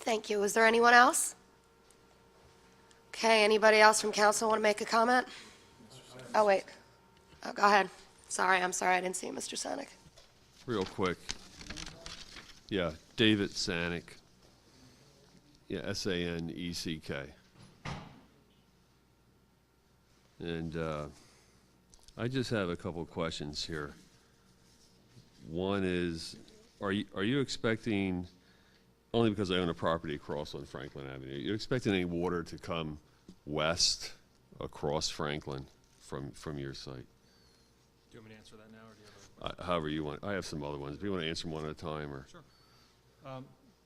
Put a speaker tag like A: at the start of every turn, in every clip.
A: Thank you. Is there anyone else? Okay, anybody else from council want to make a comment? Oh, wait. Oh, go ahead. I'm sorry, I didn't see you, Mr. Sonic.
B: Real quick. Yeah, David Sanick. Yeah, S-A-N-E-C-K. And I just have a couple of questions here. One is, are you expecting, only because I own a property across on Franklin Avenue, are you expecting any water to come west across Franklin from your site?
C: Do you want me to answer that now, or do you have
B: However you want. I have some other ones. Do you want to answer them one at a time? Or?
C: Sure.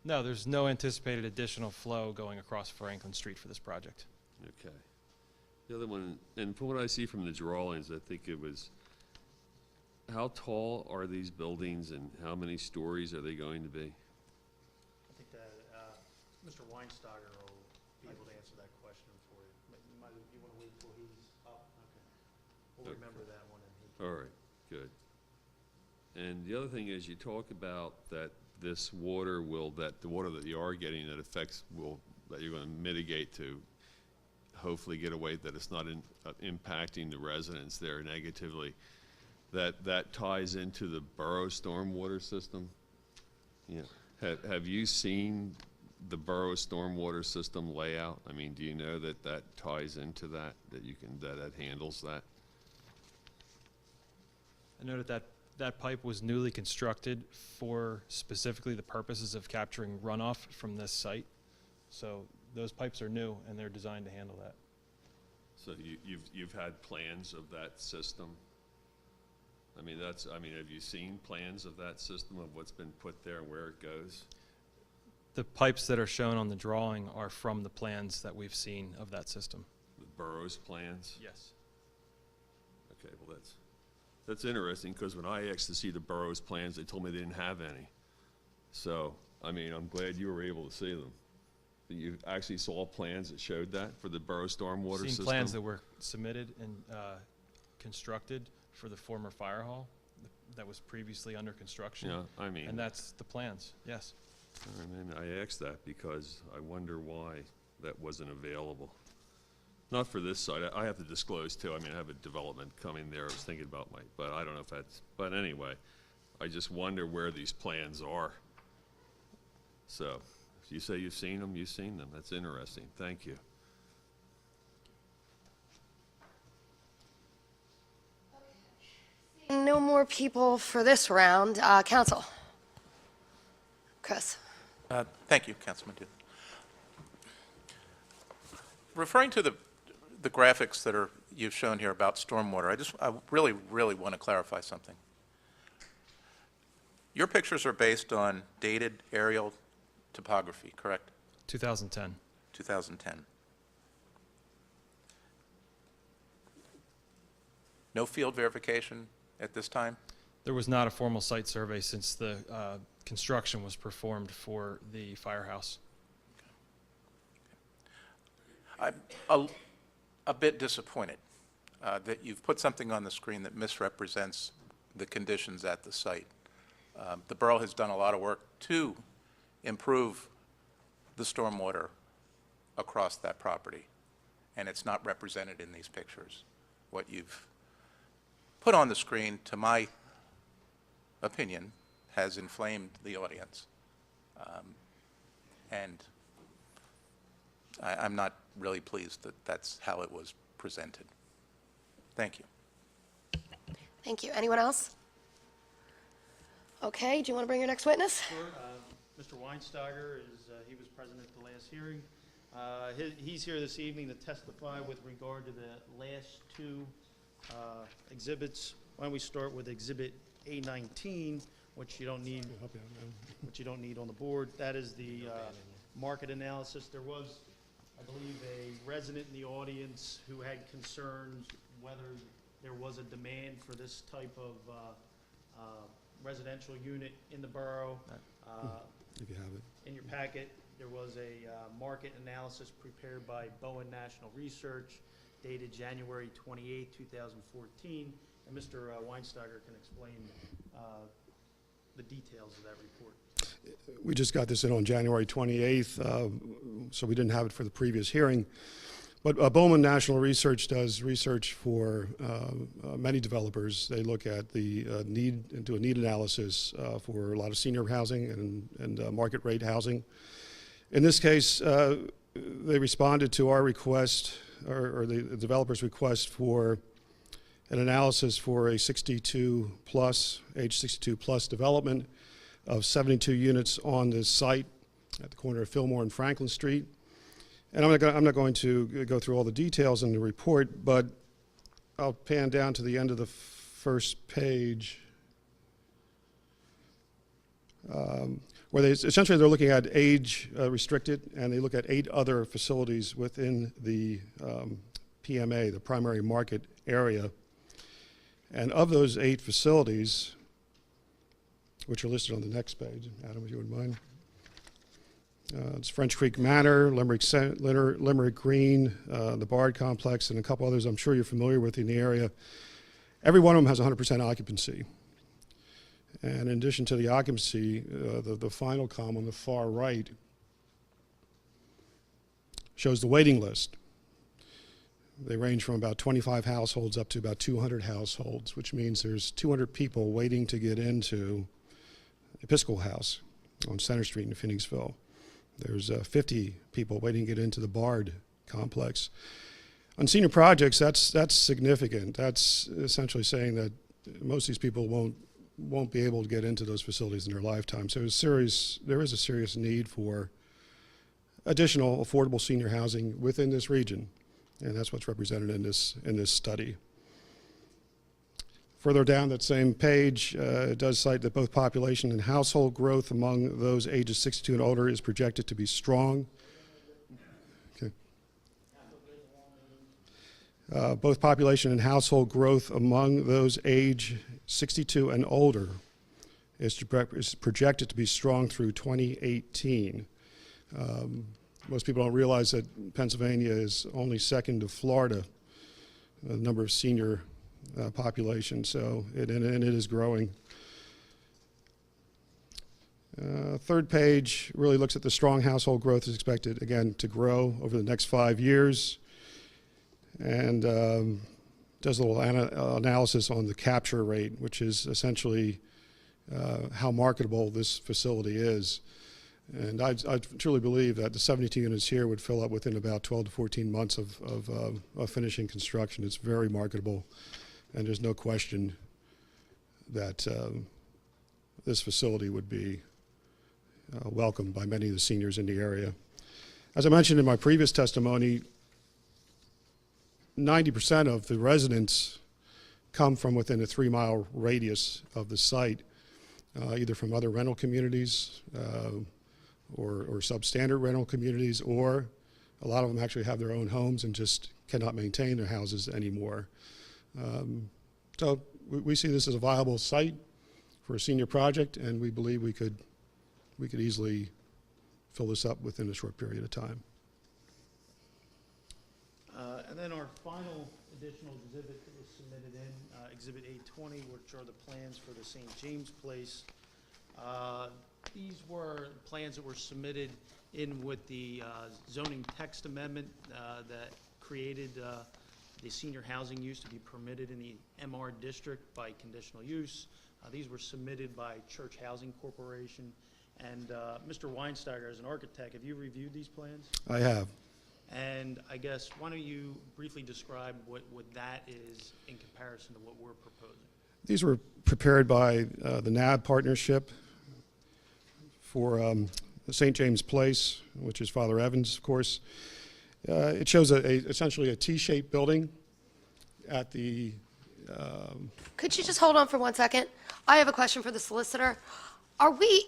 C: No, there's no anticipated additional flow going across Franklin Street for this project.
B: Okay. The other one, and from what I see from the drawings, I think it was, how tall are these buildings and how many stories are they going to be?
D: I think that Mr. Weinsteiger will be able to answer that question for you. You want to wait till he's up? Okay. We'll remember that one.
B: All right, good. And the other thing is, you talk about that this water that the water that you are getting that that you're going to mitigate to hopefully get away, that it's not impacting the residents there negatively, that ties into the borough stormwater system. Yeah. Have you seen the borough stormwater system layout? I mean, do you know that ties into that handles that?
C: I noted that pipe was newly constructed for specifically the purposes of capturing runoff from this site. So those pipes are new and they're designed to handle that.
B: So you've had plans of that system? I mean, have you seen plans of that system, of what's been put there and where it goes?
C: The pipes that are shown on the drawing are from the plans that we've seen of that system.
B: The borough's plans?
C: Yes.
B: Okay, well that's interesting, because when I asked to see the borough's plans, they told me they didn't have any. So, I mean, I'm glad you were able to see them. You actually saw plans that showed that for the borough stormwater system?
C: Seen plans that were submitted and constructed for the former fire hall that was previously under construction.
B: Yeah, I mean.
C: And that's the plans, yes.
B: I mean, I asked that because I wonder why that wasn't available. Not for this site. I have to disclose too. I mean, I have a development coming there. I was thinking about but I don't know if that's, but anyway, I just wonder where these plans are. So, if you say you've seen them, you've seen them. That's interesting. Thank you.
A: No more people for this round. Council. Chris.
E: Thank you, Councilman Duda. Referring to the graphics that you've shown here about stormwater, I really want to clarify something. Your pictures are based on dated aerial topography, correct?
C: 2010.
E: 2010. No field verification at this time?
C: There was not a formal site survey since the construction was performed for the firehouse.
E: I'm a bit disappointed that you've put something on the screen that misrepresents the conditions at the site. The borough has done a lot of work to improve the stormwater across that property, and it's not represented in these pictures. What you've put on the screen, to my opinion, has inflamed the audience. And I'm not really pleased that that's how it was presented. Thank you.
A: Thank you. Anyone else? Okay, do you want to bring your next witness?
D: Sure. Mr. Weinsteiger he was present at the last hearing. He's here this evening to testify with regard to the last two exhibits. Why don't we start with Exhibit A19, which you don't need on the board. That is the market analysis. There was, I believe, a resident in the audience who had concerns whether there was a demand for this type of residential unit in the borough.
F: If you have it.
D: In your packet, there was a market analysis prepared by Bowen National Research dated January 28, 2014, and Mr. Weinsteiger can explain the details of that report.
F: we just got this in on January 28th, so we didn't have it for the previous hearing. But Bowman National Research does research for many developers. They look at the need, do a need analysis for a lot of senior housing and market rate housing. In this case, they responded to our request, or the developer's request for an analysis for a 62 plus, age 62 plus development of 72 units on this site at the corner of Fillmore and Franklin Street. And I'm not going to go through all the details in the report, but I'll pan down to the end of the first page, where essentially they're looking at age restricted, and they look at 8 other facilities within the PMA, the primary market area. And of those 8 facilities, which are listed on the next page, Adam, if you wouldn't mind. It's French Creek Manor, Limerick Green, the Bard Complex, and a couple others I'm sure you're familiar with in the area. Every one of them has 100% occupancy. And in addition to the occupancy, the final column on the far right shows the waiting list. They range from about 25 households up to about 200 households, which means there's 200 people waiting to get into Episcopal House on Center Street in Phoenixville. There's 50 people waiting to get into the Bard Complex. On senior projects, that's significant. That's essentially saying that most of these people won't be able to get into those facilities in their lifetime. So there is a serious need for additional affordable senior housing within this region, and that's what's represented in this study. Further down that same page, it does cite that both population and household growth among those ages 62 and older is projected to be strong. Okay. Both population and household growth among those age 62 and older is projected to be strong through 2018. Most people don't realize that Pennsylvania is only second to Florida, the number of senior population, so it is growing. Third page really looks at the strong household growth is expected, again, to grow over the next 5 years, and does a little analysis on the capture rate, which is essentially how marketable this facility is. And I truly believe that the 72 units here would fill up within about 12 to 14 months of finishing construction. It's very marketable. And there's no question that this facility would be welcomed by many of the seniors in the area. As I mentioned in my previous testimony, 90% of the residents come from within a 3-mile radius of the site, either from other rental communities or substandard rental communities, or a lot of them actually have their own homes and just cannot maintain their houses anymore. So we see this as a viable site for a senior project, and we believe we could easily fill this up within a short period of time.
D: And then our final additional exhibit that was submitted in, Exhibit 820, which are the plans for the St. James Place. These were plans that were submitted in with the zoning text amendment that created the senior housing use to be permitted in the MR district by conditional use. These were submitted by Church Housing Corporation. And Mr. Weinsteiger, as an architect, have you reviewed these plans?
F: I have.
D: And I guess, why don't you briefly describe what that is in comparison to what we're proposing?
F: These were prepared by the NAB partnership for St. James Place, which is Father Evans, of course. It shows essentially a T-shaped building at the...
A: Could you just hold on for 1 second? I have a question for the solicitor. Are we,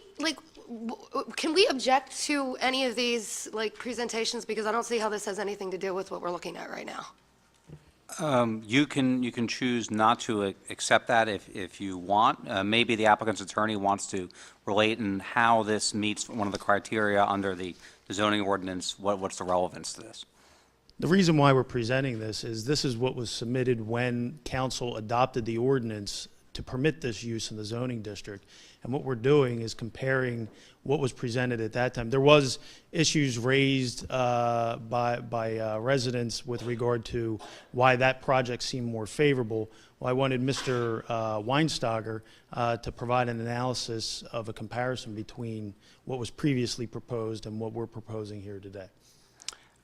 A: can we object to any of these, presentations? Because I don't see how this has anything to do with what we're looking at right now.
G: You can choose not to accept that if you want. Maybe the applicant's attorney wants to relate in how this meets one of the criteria under the zoning ordinance. What's the relevance to this?
D: The reason why we're presenting this is what was submitted when council adopted the ordinance to permit this use in the zoning district. And what we're doing is comparing what was presented at that time. There was issues raised by residents with regard to why that project seemed more favorable. Well, I wanted Mr. Weinsteiger to provide an analysis of a comparison between what was previously proposed and what we're proposing here today.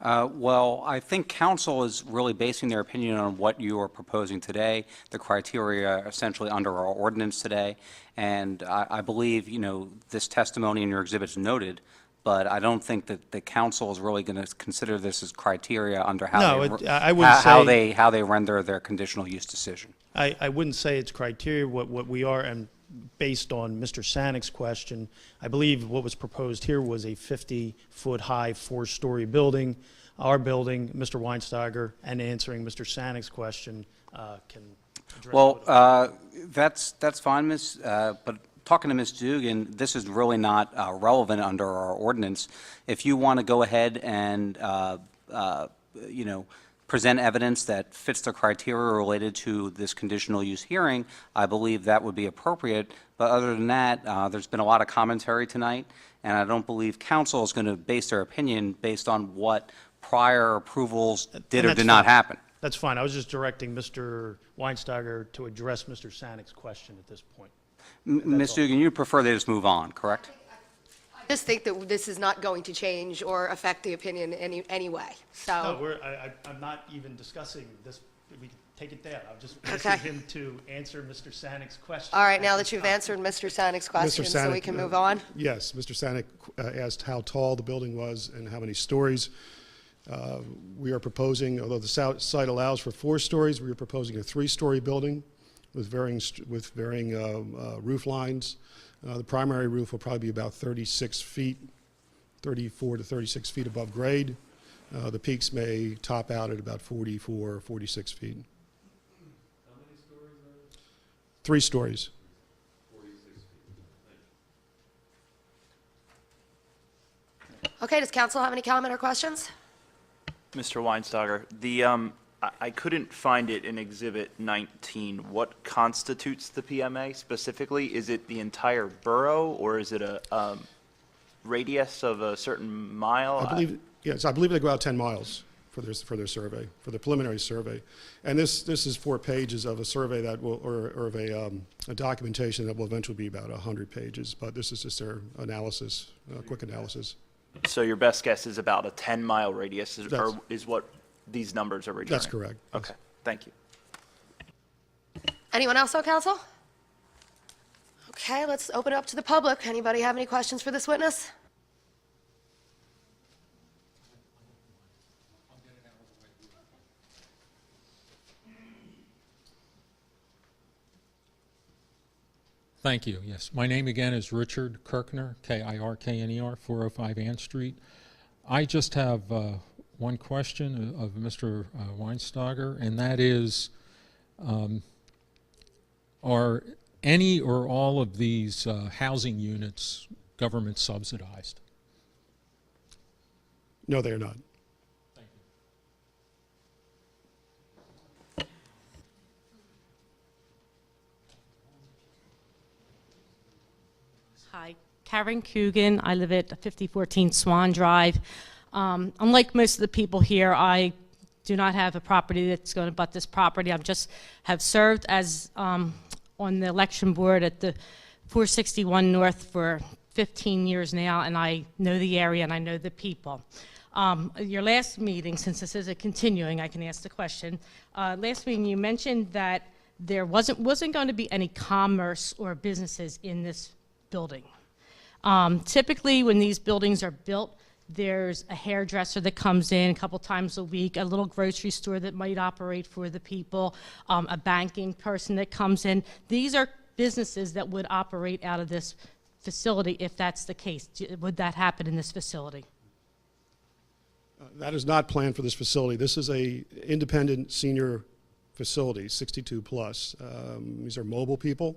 G: Well, I think council is really basing their opinion on what you are proposing today, the criteria essentially under our ordinance today. And I believe, you know, this testimony in your exhibits noted, but I don't think that the council is really going to consider this as criteria under how
D: No,
G: they,
D: I wouldn't say.
G: how they render their conditional use decision.
D: I wouldn't say it's criteria. What we are, and based on Mr. Sanick's question, I believe what was proposed here was a 50-foot-high, 4-story building. Our building, Mr. Weinsteiger, and answering Mr. Sanick's question, can address.
G: Well, that's fine, Ms., but talking to Ms. Dugan, this is really not relevant under our ordinance. If you want to go ahead and, you know, present evidence that fits the criteria related to this conditional use hearing, I believe that would be appropriate. But other than that, there's been a lot of commentary tonight, and I don't believe council is going to base their opinion based on what prior approvals did or
D: that's
G: did not
D: fine.
G: happen.
D: That's fine. I was just directing Mr. Weinsteiger to address Mr. Sanick's question at this point.
G: Ms. Dugan, you prefer they just move on, correct?
A: I just think that this is not going to change or affect the opinion anyway, so.
D: No, I'm not even discussing this. We can take it down. I'm just
A: Okay.
D: asking him to answer Mr. Sanick's question.
A: All right, now that you've answered Mr. Sanick's question, so we
F: Sanick,
A: can move on.
F: Yes, Mr. Sanick asked how tall the building was and how many stories. We are proposing, although the site allows for 4 stories, we are proposing a 3-story building with varying roof lines. The primary roof will probably be about 36 feet, 34 to 36 feet above grade. The peaks may top out at about 44, 46 feet.
B: How many stories are there?
F: 3 stories.
B: 46 feet.
A: Okay, does council have any comment or questions?
H: Mr. Weinsteiger, I couldn't find it in Exhibit 19. What constitutes the PMA specifically? Is it the entire borough, or is it a radius of a certain mile?
F: I believe, yes, I believe they go out 10 miles for their survey, for the preliminary survey. And this is 4 pages of a survey that will, or of a documentation that will eventually be about 100 pages. But this is just their analysis, quick analysis.
H: So your best guess is about a 10-mile radius,
F: That's-
H: is what these numbers are returning?
F: That's correct. yes.
H: Okay, thank you.
A: Anyone else on council? Okay, let's open it up to the public. Anybody have any questions for this witness?
I: Thank you, yes. My name again is Richard Kirkner, Kirkner, 405 Ann Street. I just have one question of Mr. Weinsteiger, and that is, are any or all of these housing units government subsidized?
F: No, they are not.
I: Thank you.
J: Hi, Karen Coogan. I live at 5014 Swan Drive. Unlike most of the people here, I do not have a property that's going to butt this property. I just have served as on the election board at the 461 North for 15 years now, and I know the area and I know the people. Your last meeting, since this is a continuing, I can ask the question. Last meeting, you mentioned that there wasn't going to be any commerce or businesses in this building. Typically, when these buildings are built, there's a hairdresser that comes in a couple times a week, a little grocery store that might operate for the people, a banking person that comes in. These are businesses that would operate out of this facility if that's the case. Would that happen in this facility?
F: That is not planned for this facility. This is a independent senior facility, 62 plus. These are mobile people.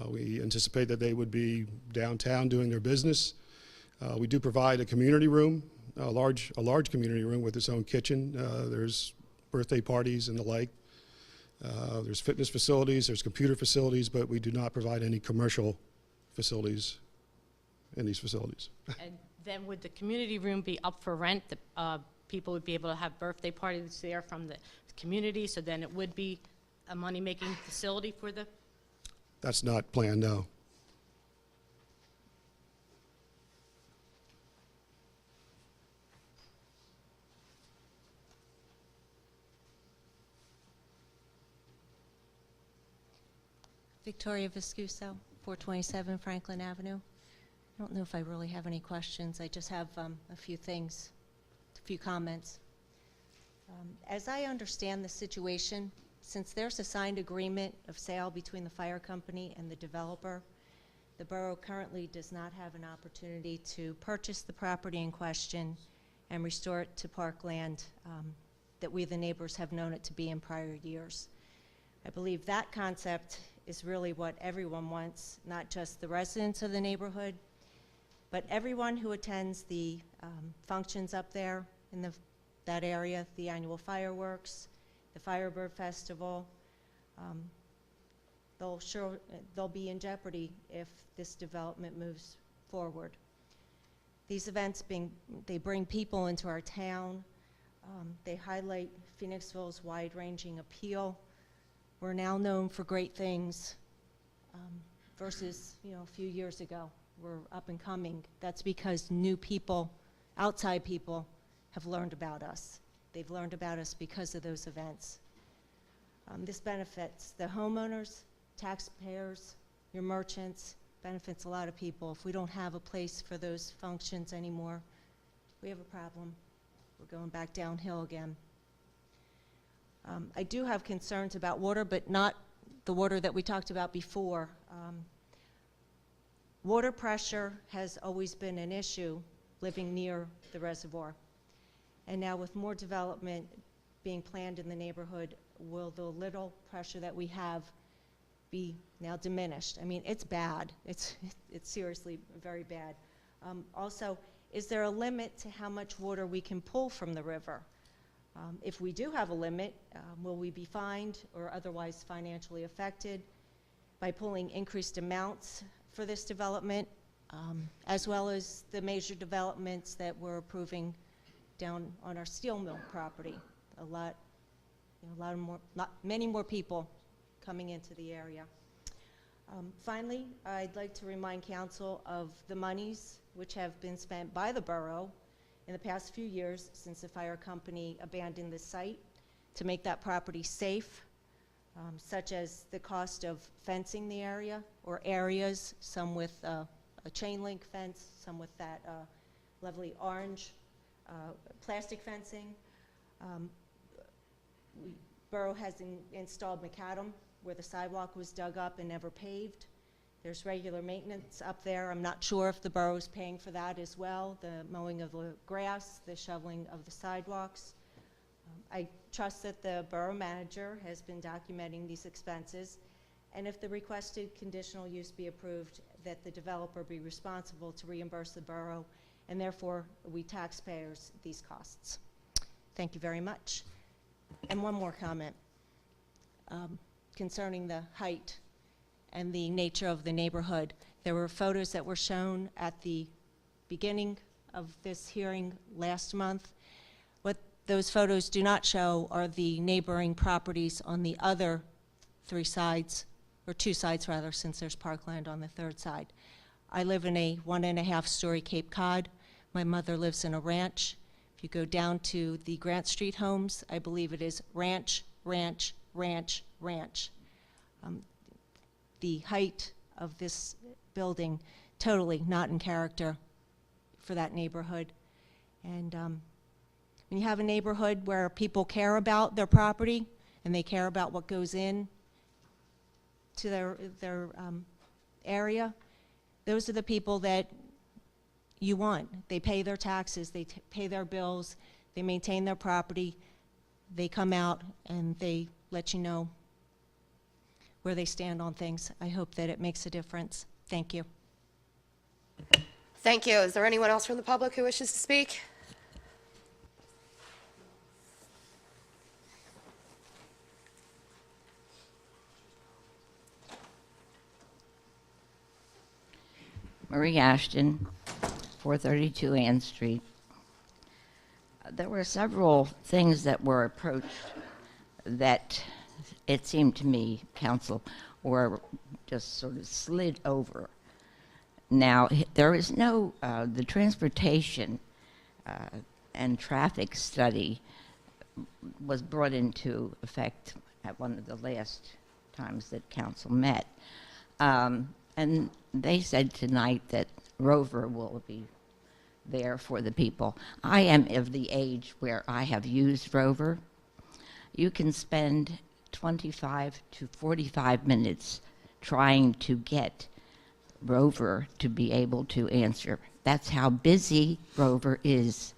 F: We anticipate that they would be downtown doing their business. We do provide a community room, a large community room with its own kitchen. There's birthday parties and the like. There's fitness facilities, there's computer facilities, but we do not provide any commercial facilities in these facilities.
J: And then would the community room be up for rent? The people would be able to have birthday parties there from the community, so then it would be a money-making facility for the,
F: That's not planned, no.
K: Victoria Viscuso, 427 Franklin Avenue. I don't know if I really have any questions. I just have a few things, a few comments. As I understand the situation, since there's a signed agreement of sale between the fire company and the developer, the borough currently does not have an opportunity to purchase the property in question and restore it to parkland that we, the neighbors, have known it to be in prior years. I believe that concept is really what everyone wants, not just the residents of the neighborhood, but everyone who attends the functions up there in that area, the annual fireworks, the Firebird Festival. They'll be in jeopardy if this development moves forward. These events they bring people into our town. They highlight Phoenixville's wide-ranging appeal. We're now known for great things versus, a few years ago. We're up and coming. That's because new people, outside people, have learned about us. They've learned about us because of those events. This benefits the homeowners, taxpayers, your merchants, benefits a lot of people. If we don't have a place for those functions anymore, we have a problem. We're going back downhill again. I do have concerns about water, but not the water that we talked about before. Water pressure has always been an issue living near the reservoir. And now with more development being planned in the neighborhood, will the little pressure that we have be now diminished? I mean, it's bad. It's seriously very bad. Also, is there a limit to how much water we can pull from the river? If we do have a limit, will we be fined or otherwise financially affected by pulling increased amounts for this development, as well as the major developments that we're approving down on our steel mill property? Many more people coming into the area. Finally, I'd like to remind council of the monies which have been spent by the borough in the past few years since the fire company abandoned the site to make that property safe, such as the cost of fencing the area or areas, some with a chain link fence, some with that lovely orange plastic fencing. Borough has installed macadam where the sidewalk was dug up and never paved. There's regular maintenance up there. I'm not sure if the borough's paying for that as well, the mowing of the grass, the shoveling of the sidewalks. I trust that the borough manager has been documenting these expenses, and if the requested conditional use be approved, that the developer be responsible to reimburse the borough, and therefore we taxpayers these costs. Thank you very much. And one more comment concerning the height and the nature of the neighborhood. There were photos that were shown at the beginning of this hearing last month. What those photos do not show are the neighboring properties on the other three sides, or two sides rather, since there's parkland on the third side. I live in a 1.5-story Cape Cod. My mother lives in a ranch. If you go down to the Grant Street homes, I believe it is ranch, ranch, ranch, ranch. The height of this building, totally not in character for that neighborhood. And when you have a neighborhood where people care about their property and they care about what goes in to their area, those are the people that you want. They pay their taxes, they pay their bills, they maintain their property, they come out and they let you know where they stand on things. I hope that it makes a difference. Thank you.
A: Thank you. Is there anyone else from the public who wishes to speak?
L: Marie Ashton, 432 Ann Street. There were several things that were approached that it seemed to me, council, were just sort of slid over. Now, there is no, the transportation and traffic study was brought into effect at one of the last times that council met. And they said tonight that Rover will be there for the people. I am of the age where I have used Rover. You can spend 25 to 45 minutes trying to get Rover to be able to answer. That's how busy Rover is.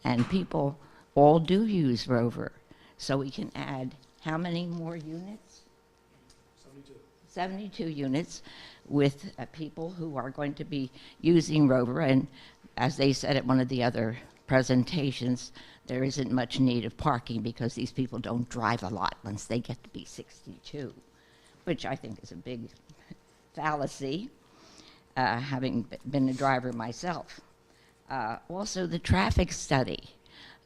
L: And people all do use Rover. So we can add how many more units? 72 units with people who are going to be using Rover. And as they said at one of the other presentations, there isn't much need of parking because these people don't drive a lot once they get to be 62, which I think is a big fallacy, having been a driver myself. Also, the traffic study.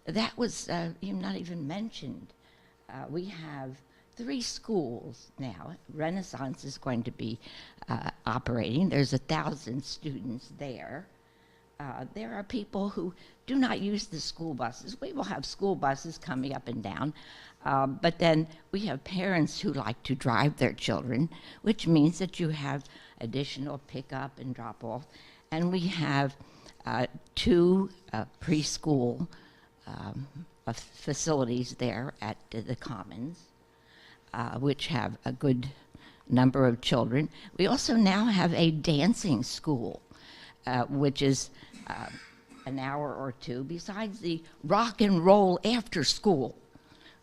L: That was not even mentioned. We have 3 schools now. Renaissance is going to be operating. There's 1,000 students there. There are people who do not use the school buses. We will have school buses coming up and down, but then we have parents who like to drive their children, which means that you have additional pickup and drop-off. And we have 2 preschool facilities there at the Commons, which have a good number of children. We also now have a dancing school, which is an hour or 2, besides the rock and roll after school,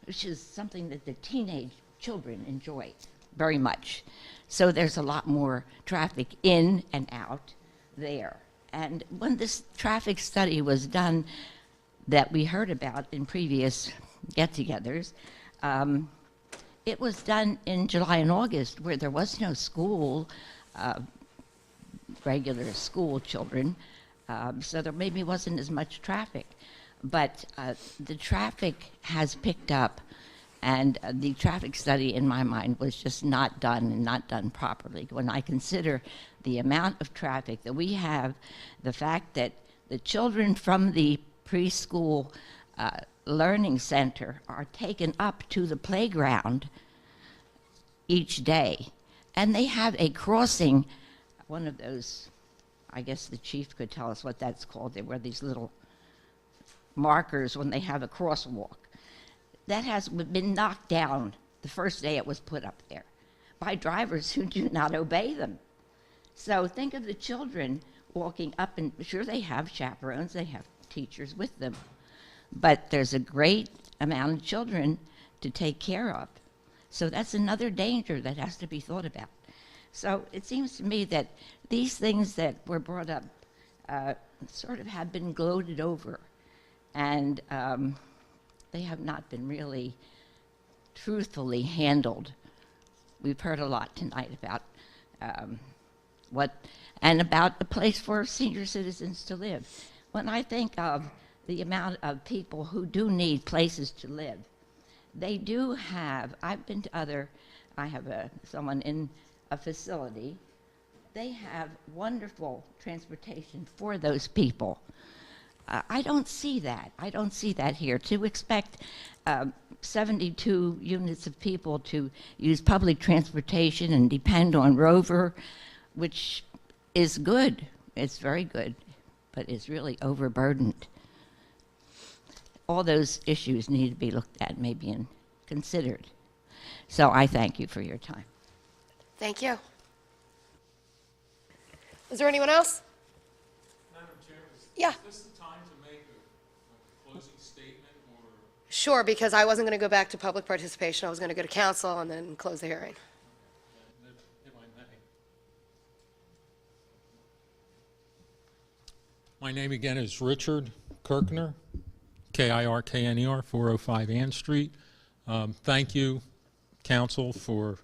L: which is something that the teenage children enjoy very much. So there's a lot more traffic in and out there. And when this traffic study was done that we heard about in previous get-togethers, it was done in July and August where there was no school, regular school children, so there maybe wasn't as much traffic. But the traffic has picked up, and the traffic study, in my mind, was just not done and not done properly. When I consider the amount of traffic that we have, the fact that the children from the preschool learning center are taken up to the playground each day, and they have a crossing, one of those, I guess the chief could tell us what that's called. They wear these little markers when they have a crosswalk. That has been knocked down the first day it was put up there by drivers who do not obey them. So think of the children walking up, and sure, they have chaperones, they have teachers with them, but there's a great amount of children to take care of. So that's another danger that has to be thought about. So it seems to me that these things that were brought up sort of have been gloated over, and they have not been really truthfully handled. We've heard a lot tonight about about a place for senior citizens to live. When I think of the amount of people who do need places to live, they do have, I've been to I have someone in a facility, they have wonderful transportation for those people. I don't see that. I don't see that here. To expect 72 units of people to use public transportation and depend on Rover, which is good, it's very good, but is really overburdened. All those issues need to be looked at maybe and considered. So I thank you for your time.
A: Thank you. Is there anyone else?
I: Madam Chair,
A: Yeah.
I: is this the time to make a closing statement, or?
A: Sure, because I wasn't going to go back to public participation. I was going to go to council and then close the hearing.
I: If I may. My name again is Richard Kirkner, Kirkner, 405 Ann Street. Thank you, council, for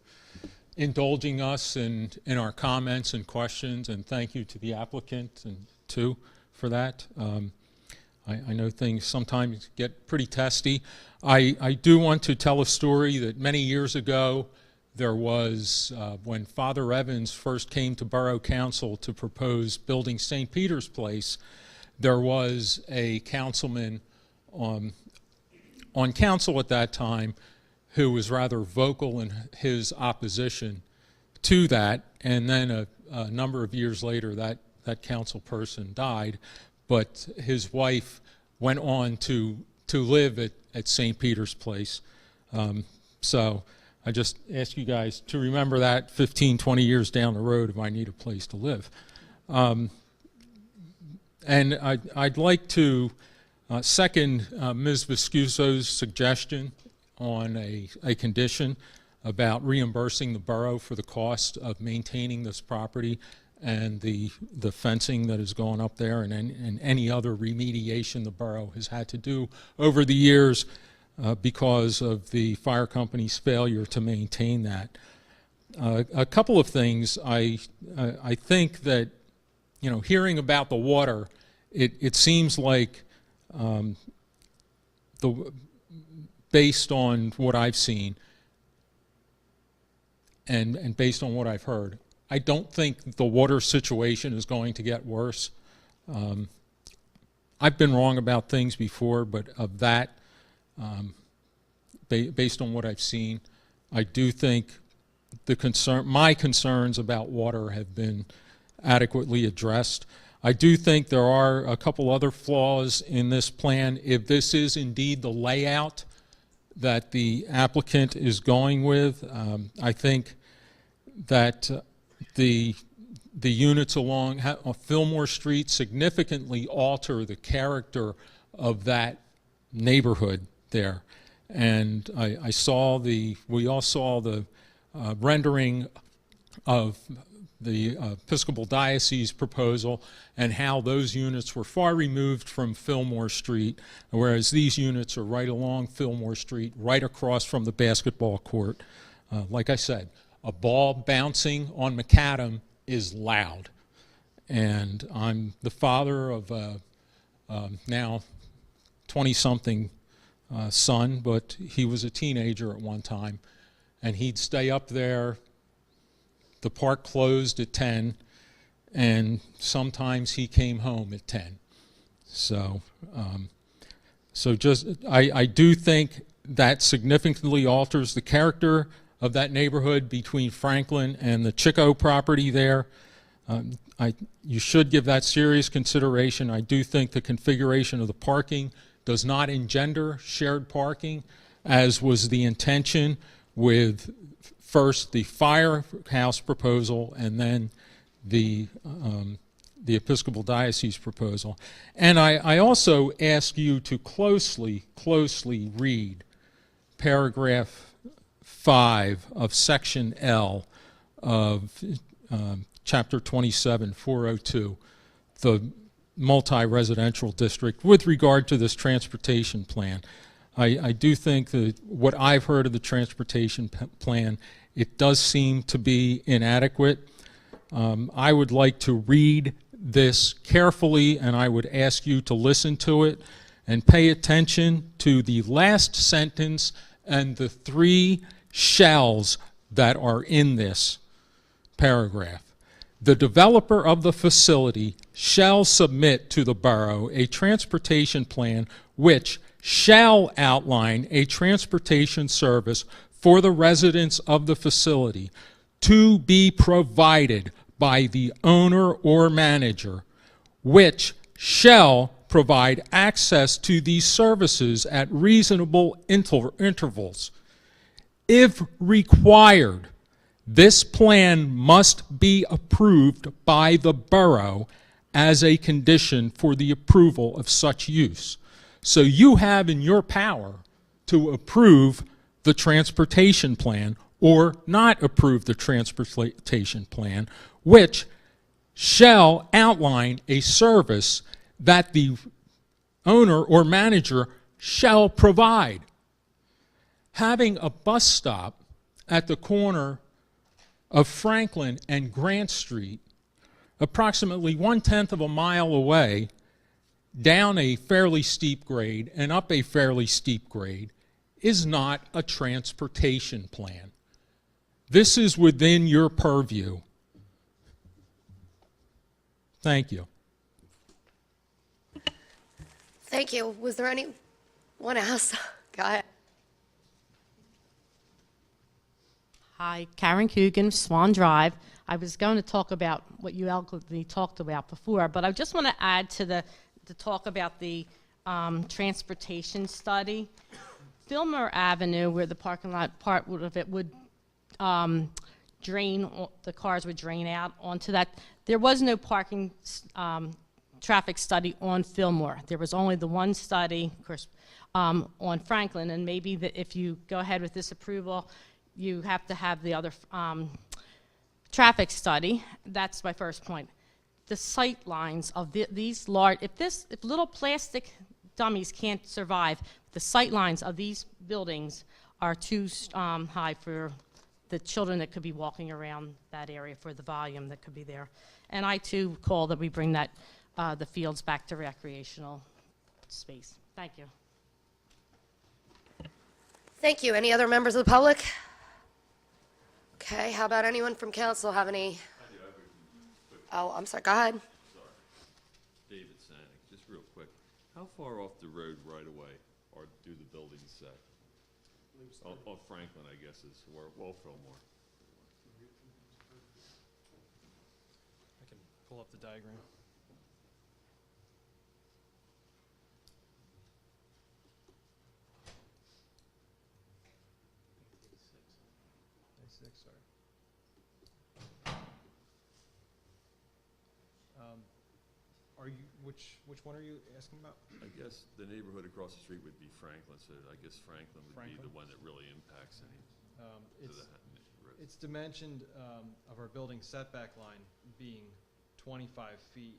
I: indulging us in our comments and questions, and thank you to the applicant and too for that. I know things sometimes get pretty testy. I do want to tell a story that many years ago there was, when Father Evans first came to Borough Council to propose building St. Peter's Place, there was a councilman on council at that time who was rather vocal in his opposition to that, and then a number of years later that council person died, but his wife went on to live at St. Peter's Place. So I just ask you guys to remember that 15, 20 years down the road if I need a place to live. And I'd like to second Ms. Viscuso's suggestion on a condition about reimbursing the borough for the cost of maintaining this property and the fencing that is going up there, and any other remediation the borough has had to do over the years because of the fire company's failure to maintain that. A couple of things. I think that, hearing about the water, it seems like based on what I've seen and based on what I've heard, I don't think the water situation is going to get worse. I've been wrong about things before, but of that, based on what I've seen, I do think my concerns about water have been adequately addressed. I do think there are a couple other flaws in this plan. If this is indeed the layout that the applicant is going with, I think that the units along Fillmore Street significantly alter the character of that neighborhood there. And we all saw the rendering of the Episcopal Diocese proposal and how those units were far removed from Fillmore Street, whereas these units are right along Fillmore Street, right across from the basketball court. Like I said, a ball bouncing on macadam is loud. And I'm the father of a now 20-something son, but he was a teenager at one time. And he'd stay up there. The park closed at 10, and sometimes he came home at 10. So, I do think that significantly alters the character of that neighborhood between Franklin and the Chico property there. You should give that serious consideration. I do think the configuration of the parking does not engender shared parking, as was the intention with first the firehouse proposal and then the Episcopal Diocese proposal. And I also ask you to closely read paragraph 5 of section L of chapter 27, 402, the multi-residential district, with regard to this transportation plan. I do think that what I've heard of the transportation plan, it does seem to be inadequate. I would like to read this carefully, and I would ask you to listen to it and pay attention to the last sentence and the 3 shalls that are in this paragraph. The developer of the facility shall submit to the borough a transportation plan which shall outline a transportation service for the residents of the facility to be provided by the owner or manager, which shall provide access to these services at reasonable intervals. If required, this plan must be approved by the borough as a condition for the approval of such use. So you have in your power to approve the transportation plan or not approve the transportation plan, which shall outline a service that the owner or manager shall provide. Having a bus stop at the corner of Franklin and Grant Street, approximately 1/10 of a mile away, down a fairly steep grade and up a fairly steep grade, is not a transportation plan. This is within your purview. Thank you.
A: Thank you. Was there anyone else? Go ahead.
J: Hi, Karen Coogan, Swan Drive. I was going to talk about what you eloquently talked about before, but I just want to add to talk about the transportation study. Fillmore Avenue, where the parking lot part of it would drain, the cars would drain out onto that. There was no parking traffic study on Fillmore. There was only the one study, of course, on Franklin, and maybe if you go ahead with this approval, you have to have the other traffic study. That's my first point. The sight lines of these large, if little plastic dummies can't survive, the sight lines of these buildings are too high for the children that could be walking around that area, for the volume that could be there. And I too call that we bring that the fields back to recreational space. Thank you.
A: Thank you. Any other members of the public? Okay, how about anyone from council have any? Oh, I'm sorry, go ahead.
B: Sorry. David Sanic, just real quick. How far off the road right away do the buildings set? On Franklin, I guess, is where, well, Fillmore.
C: I can pull up the diagram. Sorry. Are you, which one are you asking about?
B: I guess the neighborhood across the street would be Franklin, so I guess Franklin would be the one that really impacts any.
C: It's dimensioned of our building setback line being 25 feet,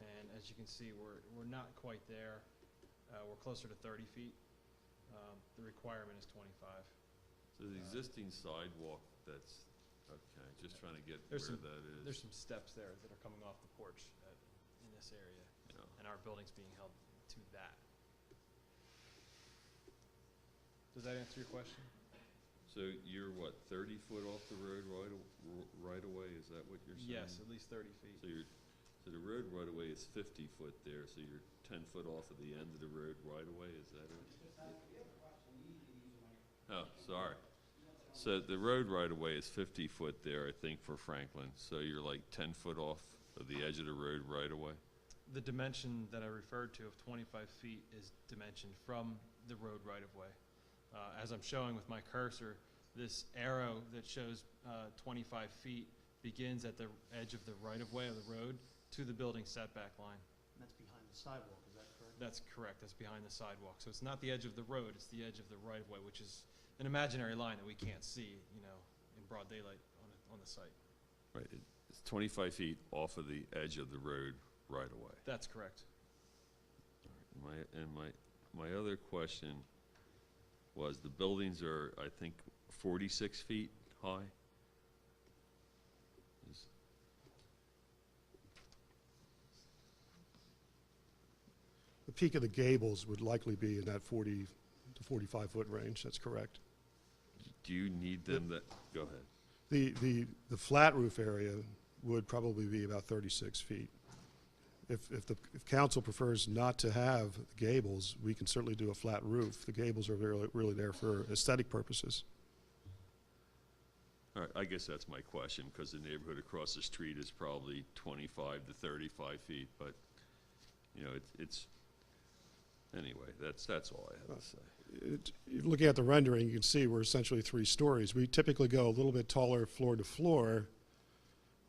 C: and as you can see, we're not quite there. We're closer to 30 feet. The requirement is 25.
B: So the existing sidewalk, that's, okay, just trying to get
C: There's
B: where
C: some,
B: that is.
C: there's some steps there that are coming off the porch in this area,
B: Yeah.
C: and our building's being held to that. Does that answer your question?
B: So you're what, 30 foot off the road right away? Is that what you're saying?
C: Yes, at least 30 feet.
B: So the road right away is 50 foot there, so you're 10 foot off of the end of the road right away, is that it? Oh, sorry. So the road right away is 50 foot there, I think, for Franklin. So you're like 10 foot off of the edge of the road right away?
C: The dimension that I referred to of 25 feet is dimensioned from the road right-of-way. As I'm showing with my cursor, this arrow that shows 25 feet begins at the edge of the right-of-way of the road to the building setback line.
D: And that's behind the sidewalk, is that correct?
C: That's correct. That's behind the sidewalk. So it's not the edge of the road, it's the edge of the right-of-way, which is an imaginary line that we can't see, you know, in broad daylight on the site.
B: Right, it's 25 feet off of the edge of the road right away.
C: That's correct.
B: My other question was, the buildings are, I think, 46 feet high?
F: The peak of the gables would likely be in that 40 to 45 foot range, that's correct.
B: Do you need them that, go ahead.
F: The flat roof area would probably be about 36 feet. If council prefers not to have gables, we can certainly do a flat roof. The gables are really there for aesthetic purposes.
B: All right, I guess that's my question, because the neighborhood across the street is probably 25 to 35 feet, but, you know, it's anyway, that's all I have to say.
F: Looking at the rendering, you can see we're essentially 3 stories. We typically go a little bit taller floor to floor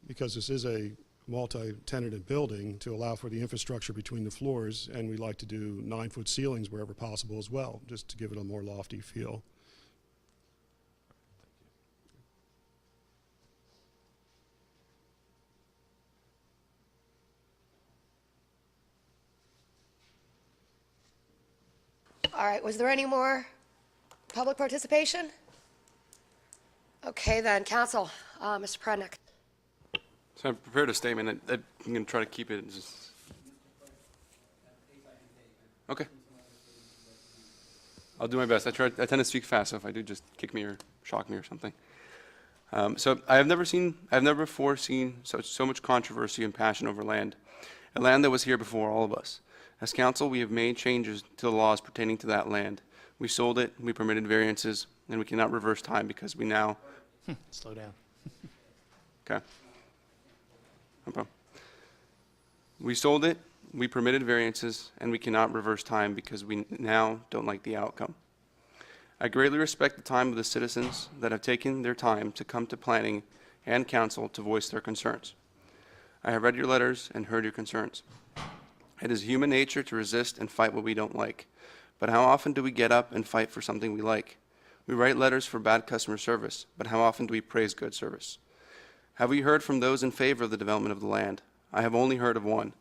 F: because this is a multi-tenanted building to allow for the infrastructure between the floors, and we like to do 9-foot ceilings wherever possible as well, just to give it a more lofty feel.
A: All right, was there any more public participation? Okay then, council, Mr. Prednick.
M: So I've prepared a statement. I'm going to try to keep it just... Okay. I'll do my best. I tend to speak fast, so if I do, just kick me or shock me or something. So I've never before seen so much controversy and passion over land, a land that was here before all of us. As council, we have made changes to the laws pertaining to that land. We sold it, we permitted variances, and we cannot reverse time because we now...
D: Slow down.
M: Okay. No problem. We sold it, we permitted variances, and we cannot reverse time because we now don't like the outcome. I greatly respect the time of the citizens that have taken their time to come to planning and council to voice their concerns. I have read your letters and heard your concerns. It is human nature to resist and fight what we don't like, but how often do we get up and fight for something we like? We write letters for bad customer service, but how often do we praise good service? Have we heard from those in favor of the development of the land? I have only heard of one,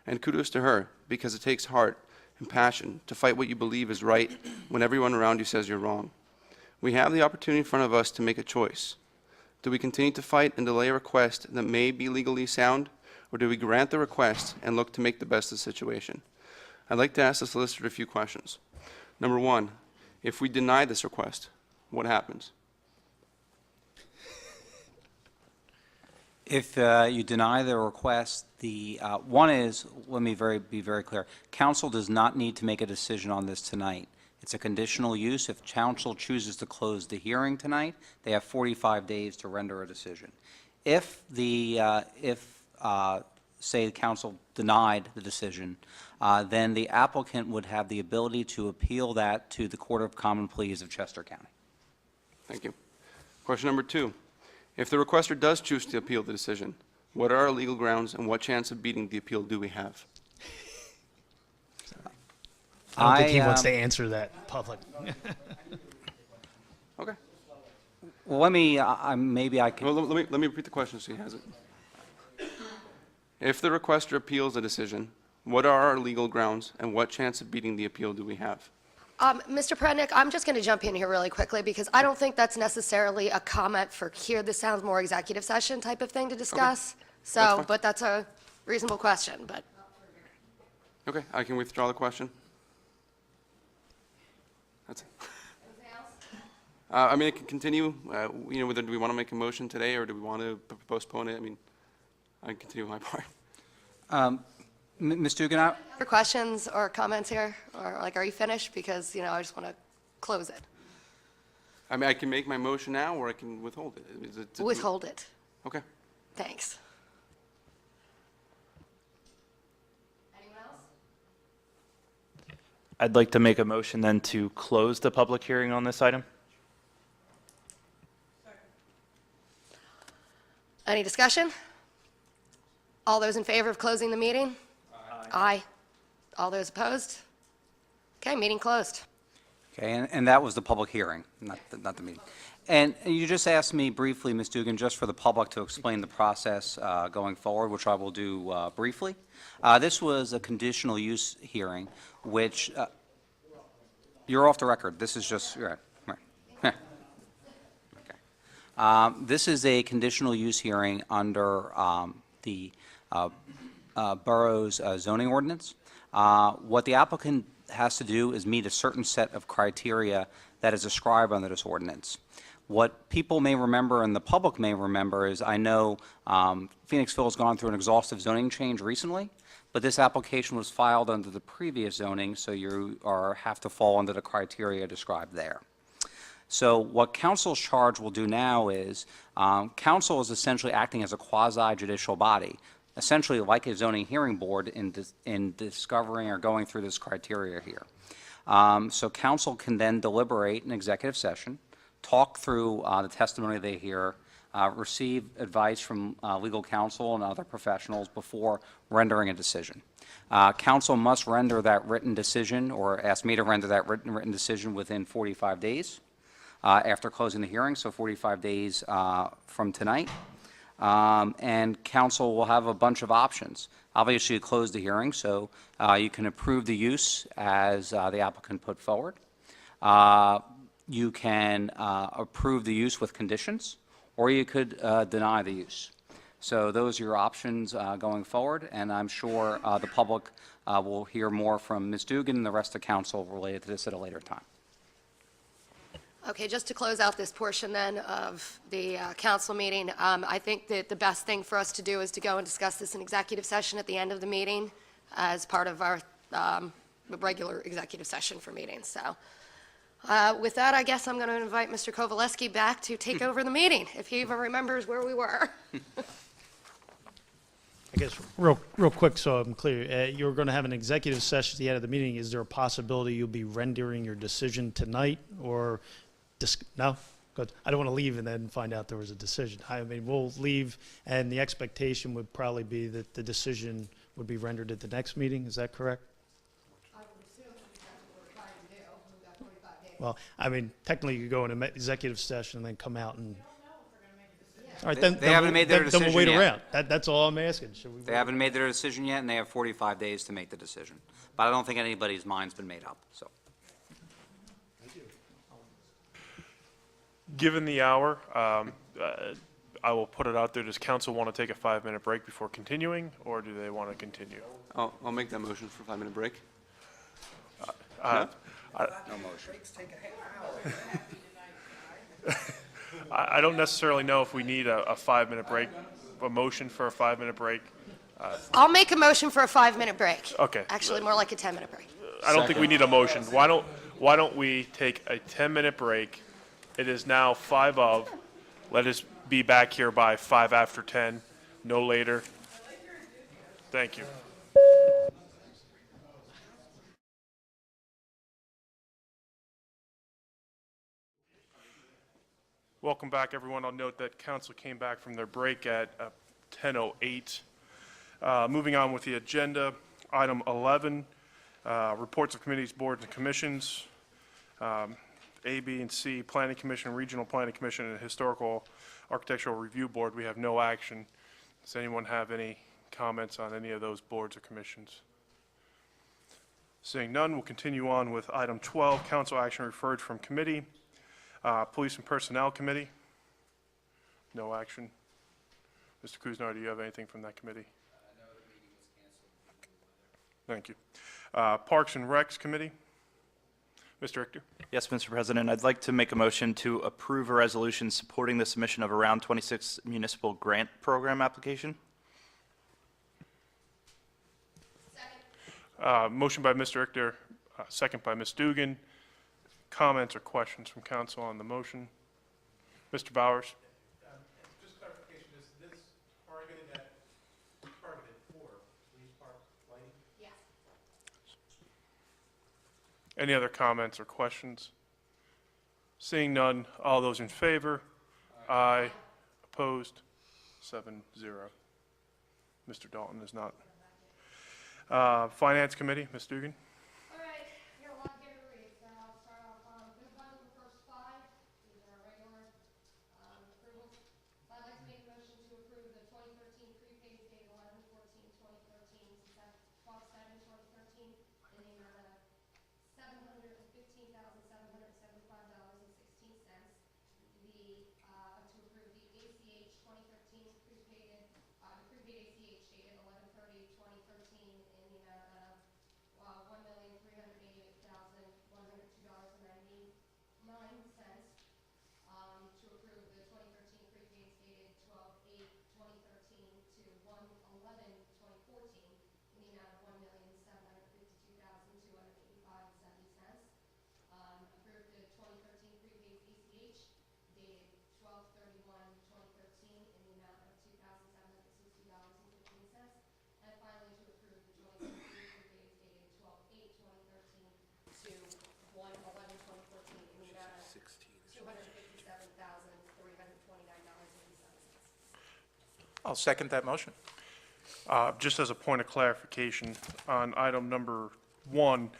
M: and kudos to her, because it takes heart and passion to fight what you believe is right when everyone around you says you're wrong. We have the opportunity in front of us to make a choice. Do we continue to fight and delay a request that may be legally sound, or do we grant the request and look to make the best of the situation? I'd like to ask the solicitor a few questions. Number one, if we deny this request, what happens?
G: If you deny the request, one is, let me be very clear, council does not need to make a decision on this tonight. It's a conditional use. If council chooses to close the hearing tonight, they have 45 days to render a decision. If say the council denied the decision, then the applicant would have the ability to appeal that to the Court of Common Pleas of Chester County.
M: Thank you. Question number two. If the requester does choose to appeal the decision, what are our legal grounds and what chance of beating the appeal do we have?
N: I don't think he wants to answer that public.
M: Okay.
G: Well, let me, maybe I can...
M: Well, let me repeat the question so he has it. If the requester appeals the decision, what are our legal grounds and what chance of beating the appeal do we have?
A: Mr. Prednick, I'm just going to jump in here really quickly because I don't think that's necessarily a comment for here. This sounds more executive session type of thing to discuss.
M: That's fine.
A: But that's a reasonable question, but.
M: Okay, I can withdraw the question. That's it.
A: Anything else?
M: I mean, it can continue. Whether do we want to make a motion today or do we want to postpone it? I mean, I can continue my part.
G: Ms. Dugan,
A: For questions or comments here? Or like, are you finished? Because, I just want to close it.
M: I mean, I can make my motion now or I can withhold it.
A: Withhold it.
M: Okay.
A: Thanks. Anyone else?
H: I'd like to make a motion then to close the public hearing on this item.
A: Any discussion? All those in favor of closing the meeting? Aye. All those opposed? Okay, meeting closed.
G: okay, and that was the public hearing, not the meeting. And you just asked me briefly, Ms. Dugan, just for the public to explain the process going forward, which I will do briefly. This was a conditional use hearing, which, you're off the record. This is just, right. Okay. This is a conditional use hearing under the borough's zoning ordinance. What the applicant has to do is meet a certain set of criteria that is described under this ordinance. What people may remember and the public may remember is I know Phoenixville has gone through an exhaustive zoning change recently, but this application was filed under the previous zoning, so you have to fall under the criteria described there. So what council's charge will do now is council is essentially acting as a quasi-judicial body, essentially like a zoning hearing board in discovering or going through this criteria here. So council can then deliberate in executive session, talk through the testimony they hear, receive advice from legal counsel and other professionals before rendering a decision. Council must render that written decision or ask me to render that written decision within 45 days after closing the hearing, so 45 days from tonight. And council will have a bunch of options. Obviously, you close the hearing, so you can approve the use as the applicant put forward. You can approve the use with conditions, or you could deny the use. So those are your options going forward, and I'm sure the public will hear more from Ms. Dugan and the rest of council related to this at a later time.
A: Okay, just to close out this portion then of the council meeting, I think that the best thing for us to do is to go and discuss this in executive session at the end of the meeting as part of our regular executive session for meetings. So with that, I guess I'm going to invite Mr. Kovaleski back to take over the meeting, if he even remembers where we were.
D: I guess real quick, so I'm clear, you're going to have an executive session at the end of the meeting. Is there a possibility you'll be rendering your decision tonight, or no? Good. I don't want to leave and then find out there was a decision. I mean, we'll leave, and the expectation would probably be that the decision would be rendered at the next meeting. Is that correct?
A: I would assume that's what we're trying to do. We've got 45 days.
D: Well, I mean, technically, you could go into executive session and then come out and. All right,
G: They haven't made their
D: then we'll
G: decision
D: wait
G: yet.
D: around. That's all I'm asking. Should we?
G: They haven't made their decision yet, and they have 45 days to make the decision. But I don't think anybody's mind's been made up, so.
O: Given the hour, I will put it out there. Does council want to take a 5-minute break before continuing, or do they want to continue?
M: I'll make that motion for a 5-minute break.
G: No motion.
O: I don't necessarily know if we need a 5-minute break, a motion for a 5-minute break.
A: I'll make a motion for a 5-minute break.
O: Okay.
A: Actually, more like a 10-minute break.
O: I don't think we need a motion. Why don't we take a 10-minute break? It is now 5 of. Let us be back here by 5 after 10, no later. Thank you. Welcome back, everyone. I'll note that council came back from their break at 10:08. Moving on with the agenda, item 11, reports of committees, boards, and commissions. A, B, and C, Planning Commission, Regional Planning Commission, and Historical Architectural Review Board. We have no action. Does anyone have any comments on any of those boards or commissions? Seeing none, we'll continue on with item 12, council action referred from committee. Police and Personnel Committee, no action. Mr. Kuznar, do you have anything from that committee? No, the meeting was canceled. Thank you. Parks and Recs Committee, Mr. Richter.
H: Yes, Mr. President, I'd like to make a motion to approve a resolution supporting the submission of a Round 26 municipal grant program application.
O: Motion by Mr. Richter, second by Ms. Dugan. Comments or questions from council on the motion? Mr. Bowers?
E: Just clarification, is this targeted for police park lighting?
A: Yes.
O: Any other comments or questions? Seeing none, all those in favor? Aye. Opposed? 7-0. Mr. Dalton is not. Finance Committee, Ms. Dugan?
A: All right, here a lot here to read, so I'll start off on the budget, the first 5. These are our regular approvals. So I'd like to make a motion to approve the 2013 prepaid date 11/14/2013 to 12/7/2013 in the amount of $715,775.16. To approve the ACH 2013 prepaid, the prepaid ACH dated 11/30/2013 in the amount of $1,388,102.99. To approve the 2013 prepaid dated 12/8/2013 to 1/11/2014 in the amount of $1,752,285.70. Approve the 2013 prepaid ACH dated 12/31/2013 in the amount of $2,760.15. And finally, to approve the 2013 prepaid dated 12/8/2013 to 1/11/2014 in the amount of $257,329.87.
E: I'll second that motion.
O: Just as a point of clarification, on item number 1,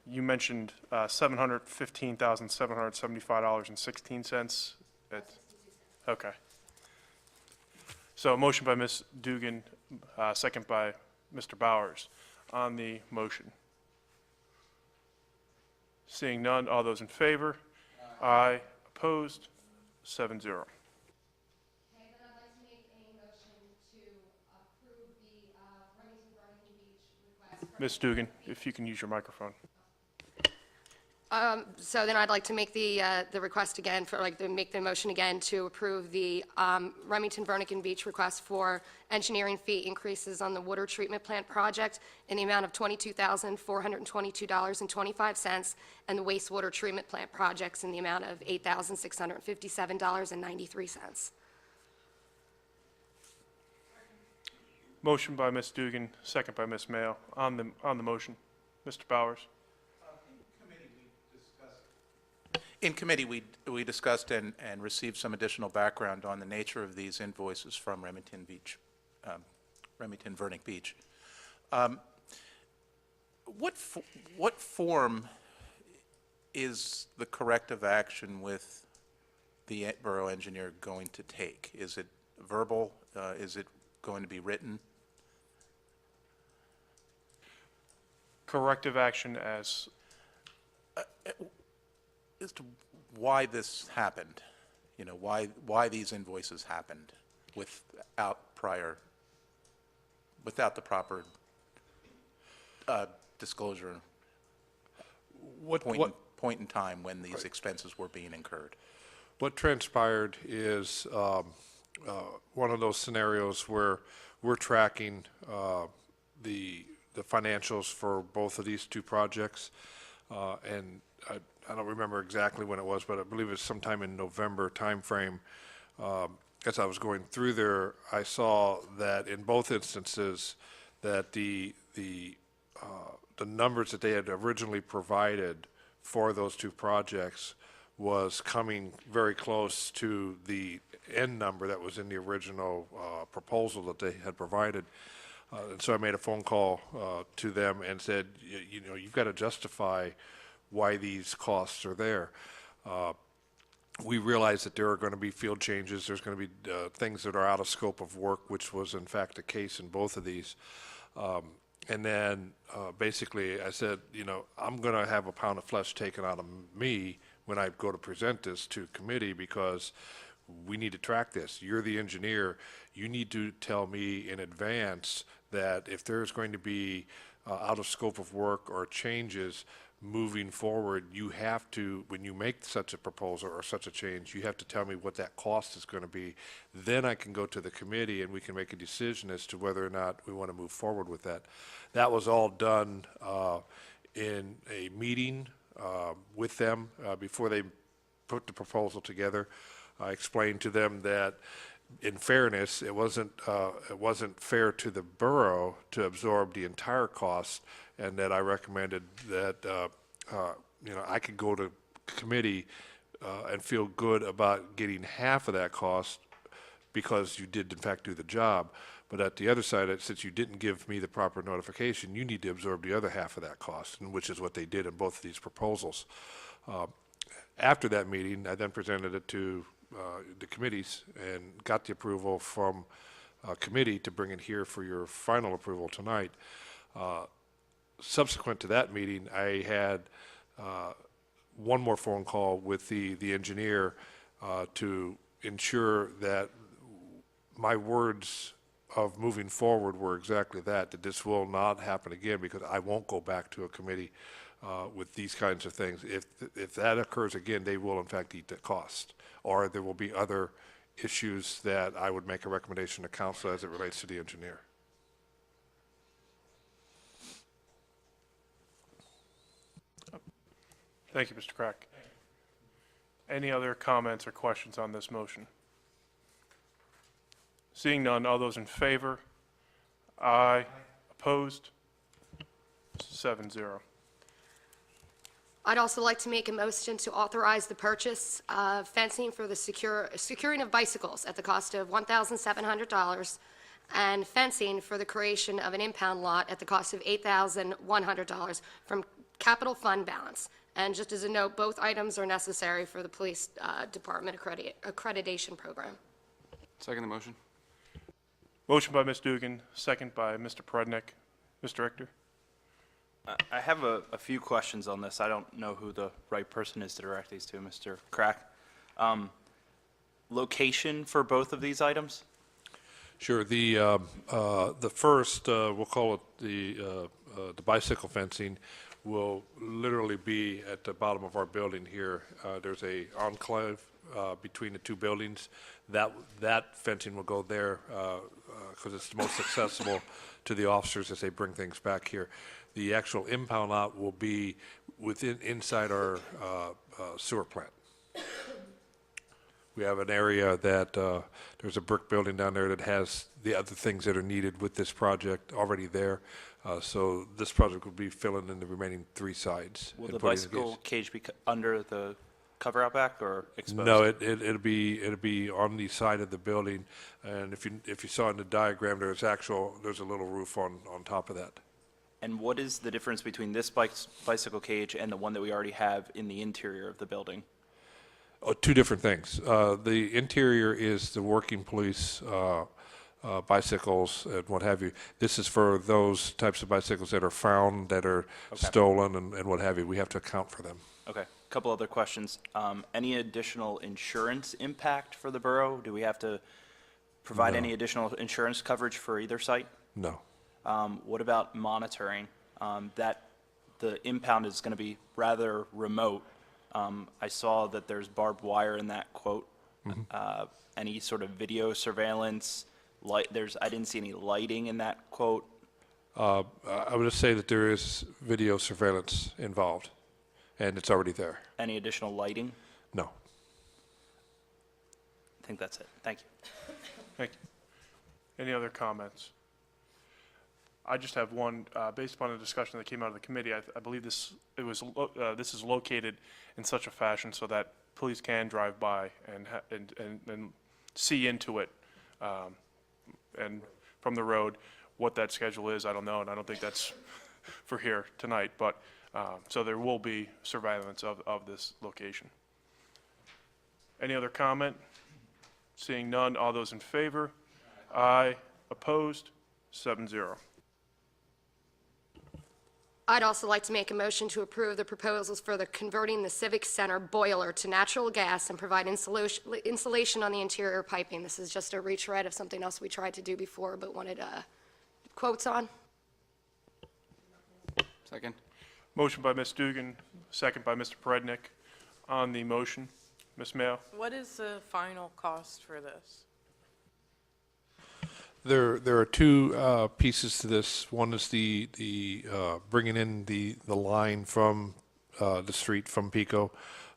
O: you mentioned $715,775.16. Okay. So a motion by Ms. Dugan, second by Mr. Bowers. On the motion. Seeing none, all those in favor? Aye. Opposed? 7-0. Ms. Dugan, if you can use your microphone.
A: So then I'd like to make the request again make the motion again to approve the Remington Vernican Beach request for engineering fee increases on the water treatment plant project in the amount of $22,422.25 and the wastewater treatment plant projects in the amount of $8,657.93.
O: Motion by Ms. Dugan, second by Ms. Mayo. On the motion, Mr. Bowers.
E: In committee, we discussed and received some additional background on the nature of these invoices from Remington Vernick Beach. What form is the corrective action with the borough engineer going to take? Is it verbal? Is it going to be written?
O: Corrective action as
E: to why this happened, why these invoices happened without the proper disclosure point in time when these expenses were being incurred.
P: What transpired is one of those scenarios where we're tracking the financials for both of these two projects, and I don't remember exactly when it was, but I believe it was sometime in November timeframe. As I was going through there, I saw that in both instances that the numbers that they had originally provided for those two projects was coming very close to the end number that was in the original proposal that they had provided. And so I made a phone call to them and said, you've got to justify why these costs are there. We realize that there are going to be field changes. There's going to be things that are out of scope of work, which was in fact the case in both of these. And then basically I said, I'm going to have a pound of flesh taken out of me when I go to present this to committee, because we need to track this. You're the engineer. You need to tell me in advance that if there's going to be out of scope of work or changes moving forward, you have to, when you make such a proposal or such a change, you have to tell me what that cost is going to be. Then I can go to the committee and we can make a decision as to whether or not we want to move forward with that. That was all done in a meeting with them before they put the proposal together. I explained to them that in fairness, it wasn't fair to the borough to absorb the entire cost, and that I recommended that I could go to committee and feel good about getting half of that cost because you did in fact do the job. But at the other side, since you didn't give me the proper notification, you need to absorb the other half of that cost, and which is what they did in both of these proposals. After that meeting, I then presented it to the committees and got the approval from committee to bring it here for your final approval tonight. Subsequent to that meeting, I had one more phone call with the engineer to ensure that my words of moving forward were exactly that this will not happen again, because I won't go back to a committee with these kinds of things. If that occurs again, they will in fact eat the cost, or there will be other issues that I would make a recommendation to council as it relates to the engineer.
O: Thank you, Mr. Crack. Any other comments or questions on this motion? Seeing none, all those in favor? Aye. Opposed? 7-0.
A: I'd also like to make a motion to authorize the purchase of fencing for the securing of bicycles at the cost of $1,700 and fencing for the creation of an impound lot at the cost of $8,100 from capital fund balance. And just as a note, both items are necessary for the police department accreditation program.
M: Second the motion.
O: Motion by Ms. Dugan, second by Mr. Prudnick. Mr. Richter?
H: I have a few questions on this. I don't know who the right person is to direct these to, Mr. Crack. Location for both of these items?
P: Sure. The first, we'll call it the the bicycle fencing will literally be at the bottom of our building here. There's a enclave between the two buildings. That fencing will go there because it's the most accessible to the officers as they bring things back here. The actual impound lot will be inside our sewer plant. We have an area that there's a brick building down there that has the other things that are needed with this project already there. So this project will be filling in the remaining 3 sides.
H: Will
P: and
H: the
P: putting the
H: bicycle
P: gates.
H: cage be under the cover out back or exposed?
P: No, it'll be on the side of the building, and if you saw in the diagram, there's a little roof on top of that.
H: And what is the difference between this bicycle cage and the one that we already have in the interior of the building?
P: Oh, 2 different things. The interior is the working police bicycles and what have you. This is for those types of bicycles that are found, that are stolen and what have you. We have to account for them.
H: Okay, a couple other questions. Any additional insurance impact for the borough? Do we have to provide
P: No.
H: any additional insurance coverage for either site?
P: No.
H: What about monitoring? That the impound is going to be rather remote. I saw that there's barbed wire in that quote. Any sort of video surveillance? I didn't see any lighting in that quote.
P: I would just say that there is video surveillance involved, and it's already there.
H: Any additional lighting?
P: No.
H: I think that's it. Thank you.
O: Thank you. Any other comments? I just have one, based upon the discussion that came out of the committee, I believe this is located in such a fashion so that police can drive by and see into it, and from the road. What that schedule is, I don't know, and I don't think that's for here tonight, but, so there will be surveillance of this location. Any other comment? Seeing none, all those in favor? Aye. Opposed? 7-0.
A: I'd also like to make a motion to approve the proposals for the converting the Civic Center boiler to natural gas and provide insulation on the interior piping. This is just a retread of something else we tried to do before, but wanted quotes on.
M: Second.
O: Motion by Ms. Dugan, second by Mr. Perednik. On the motion, Ms. Mayo?
Q: What is the final cost for this?
P: There are 2 pieces to this. One is the bringing in the line from the street from Pico,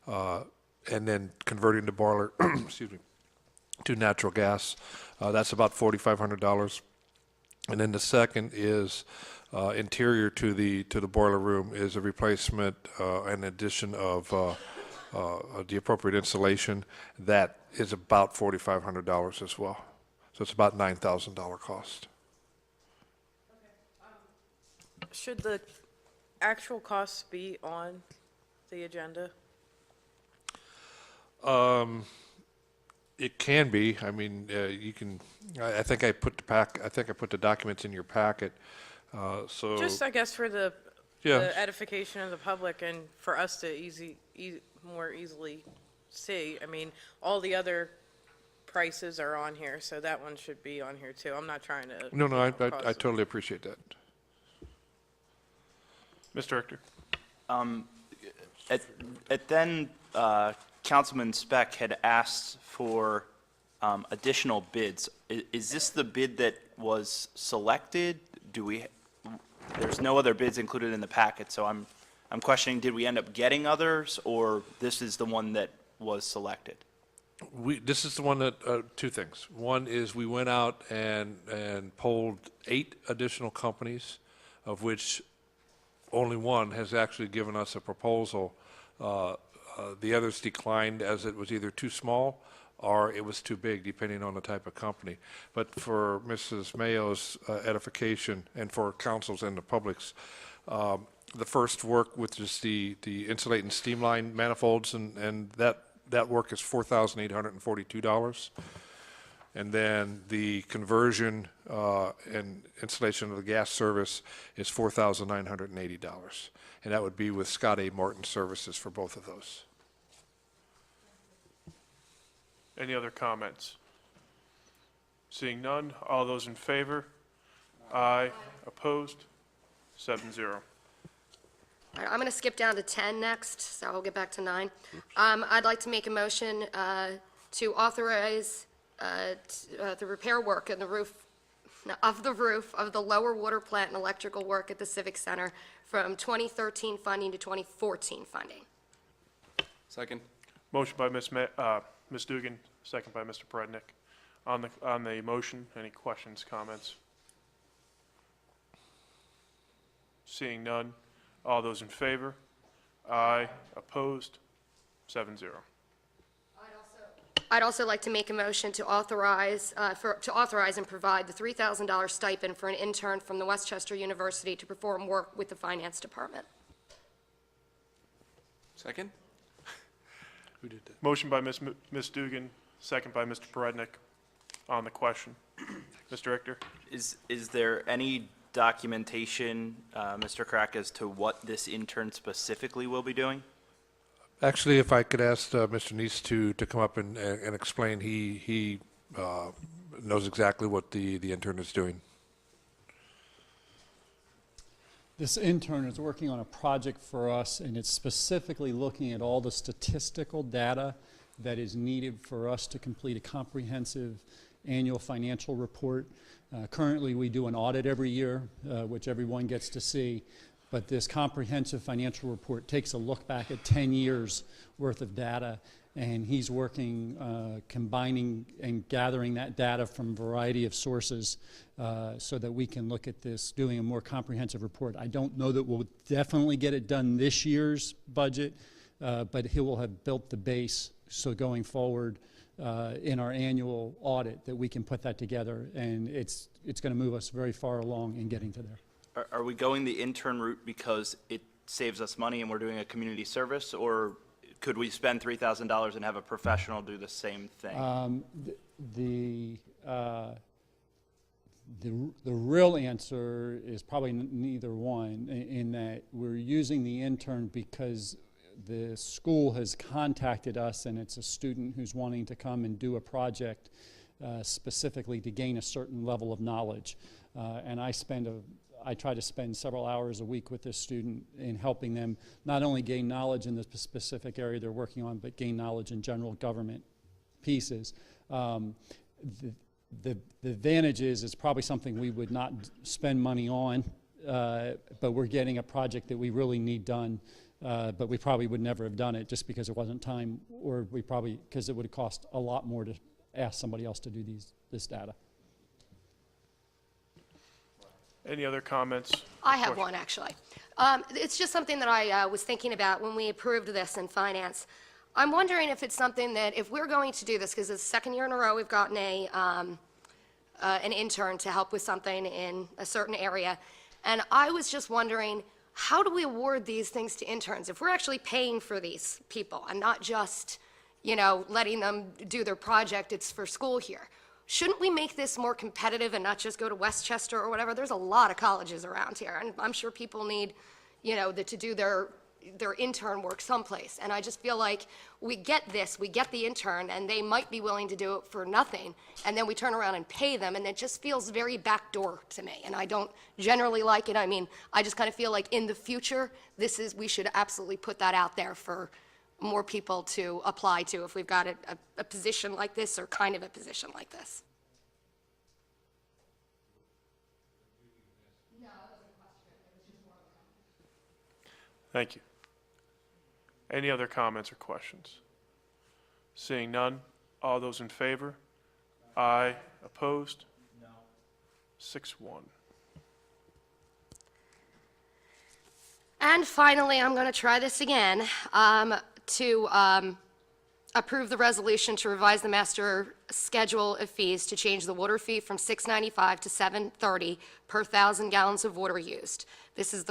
P: and then converting the boiler, excuse me, to natural gas. That's about $4,500. And then the second is interior to the boiler room is a replacement and addition of the appropriate insulation. That is about $4,500 as well. So it's about $9,000 cost.
Q: Should the actual costs be on the agenda?
P: It can be. I mean, you can. I think I put the documents in your packet. So
Q: Just, I guess, for the
P: Yeah.
Q: edification of the public and for us to more easily see. I mean, all the other prices are on here, so that one should be on here too. I'm not trying to.
P: No, I
Q: cause-
P: totally appreciate that.
O: Mr. Richter?
H: Then Councilman Speck had asked for additional bids. Is this the bid that was selected? There's no other bids included in the packet, so I'm questioning, did we end up getting others, or this is the one that was selected?
P: This is the one that, 2 things. One is we went out and polled 8 additional companies, of which only one has actually given us a proposal. The others declined as it was either too small or it was too big, depending on the type of company. But for Mrs. Mayo's edification and for councils and the public's, the first work with just the insulate and steam line manifolds, and that work is $4,842. And then the conversion and installation of the gas service is $4,980. And that would be with Scott A. Morton Services for both of those.
O: Any other comments? Seeing none, all those in favor? Aye. Opposed? 7-0.
A: All right, I'm going to skip down to 10 next, so I'll get back to 9. I'd like to make a motion to authorize the repair work on the roof of the lower water plant and electrical work at the Civic Center from 2013 funding to 2014 funding.
M: Second.
O: Motion by Ms. Dugan, second by Mr. Prednick. On the motion, any questions, comments? Seeing none, all those in favor? Aye. Opposed? 7-0.
A: I'd also like to make a motion to authorize and provide the $3,000 stipend for an intern from the Westchester University to perform work with the Finance Department.
M: Second.
P: Who did that?
O: Motion by Ms. Dugan, second by Mr. Prednick. On the question. Mr. Richter?
H: Is there any documentation, Mr. Crack, as to what this intern specifically will be doing?
P: Actually, if I could ask Mr. Neese to come up and explain, he knows exactly what the intern is doing.
R: This intern is working on a project for us, and it's specifically looking at all the statistical data that is needed for us to complete a comprehensive annual financial report. Currently, we do an audit every year, which everyone gets to see. But this comprehensive financial report takes a look back at 10 years worth of data, and he's working, combining and gathering that data from a variety of sources so that we can look at this, doing a more comprehensive report. I don't know that we'll definitely get it done this year's budget, but he will have built the base so going forward in our annual audit that we can put that together, and it's going to move us very far along in getting to there.
H: Are we going the intern route because it saves us money and we're doing a community service, or could we spend $3,000 and have a professional do the same thing?
R: The real answer is probably neither one, in that we're using the intern because the school has contacted us, and it's a student who's wanting to come and do a project specifically to gain a certain level of knowledge. And I try to spend several hours a week with this student in helping them not only gain knowledge in the specific area they're working on, but gain knowledge in general government pieces. The advantage is it's probably something we would not spend money on, but we're getting a project that we really need done, but we probably would never have done it just because it wasn't time, or because it would have cost a lot more to ask somebody else to do this data.
O: Any other comments?
A: I have one, actually. It's just something that I was thinking about when we approved this in finance. I'm wondering if it's something that, if we're going to do this, because it's the second year in a row we've gotten an intern to help with something in a certain area, and I was just wondering, how do we award these things to interns? If we're actually paying for these people and not just, letting them do their project, it's for school here. Shouldn't we make this more competitive and not just go to Westchester or whatever? There's a lot of colleges around here, and I'm sure people need, to do their intern work someplace. And I just feel like we get the intern, and they might be willing to do it for nothing, and then we turn around and pay them, and it just feels very backdoor to me, and I don't generally like it. I mean, I just kind of feel like in the future, we should absolutely put that out there for more people to apply to if we've got a position like this, or kind of a position like this.
O: Thank you. Any other comments or questions? Seeing none, all those in favor? Aye. Opposed? No. 6-1.
A: And finally, I'm going to try this again, to approve the resolution to revise the master schedule of fees to change the water fee from $6.95 to $7.30 per 1,000 gallons of water used. This is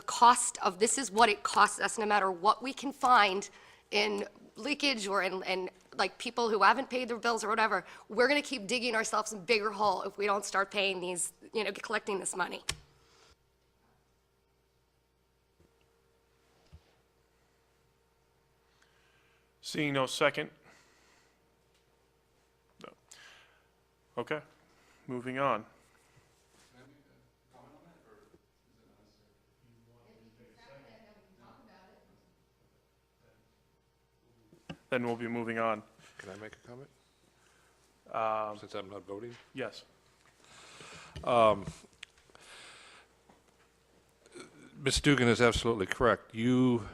A: what it costs us, no matter what we can find in leakage or in like people who haven't paid their bills or whatever. We're going to keep digging ourselves a bigger hole if we don't start paying these, collecting this money.
O: Seeing no second? No. Okay, moving on. then we'll be moving on.
P: Can I make a comment? Since I'm not voting?
O: Yes.
P: Ms. Dugan is absolutely correct. You,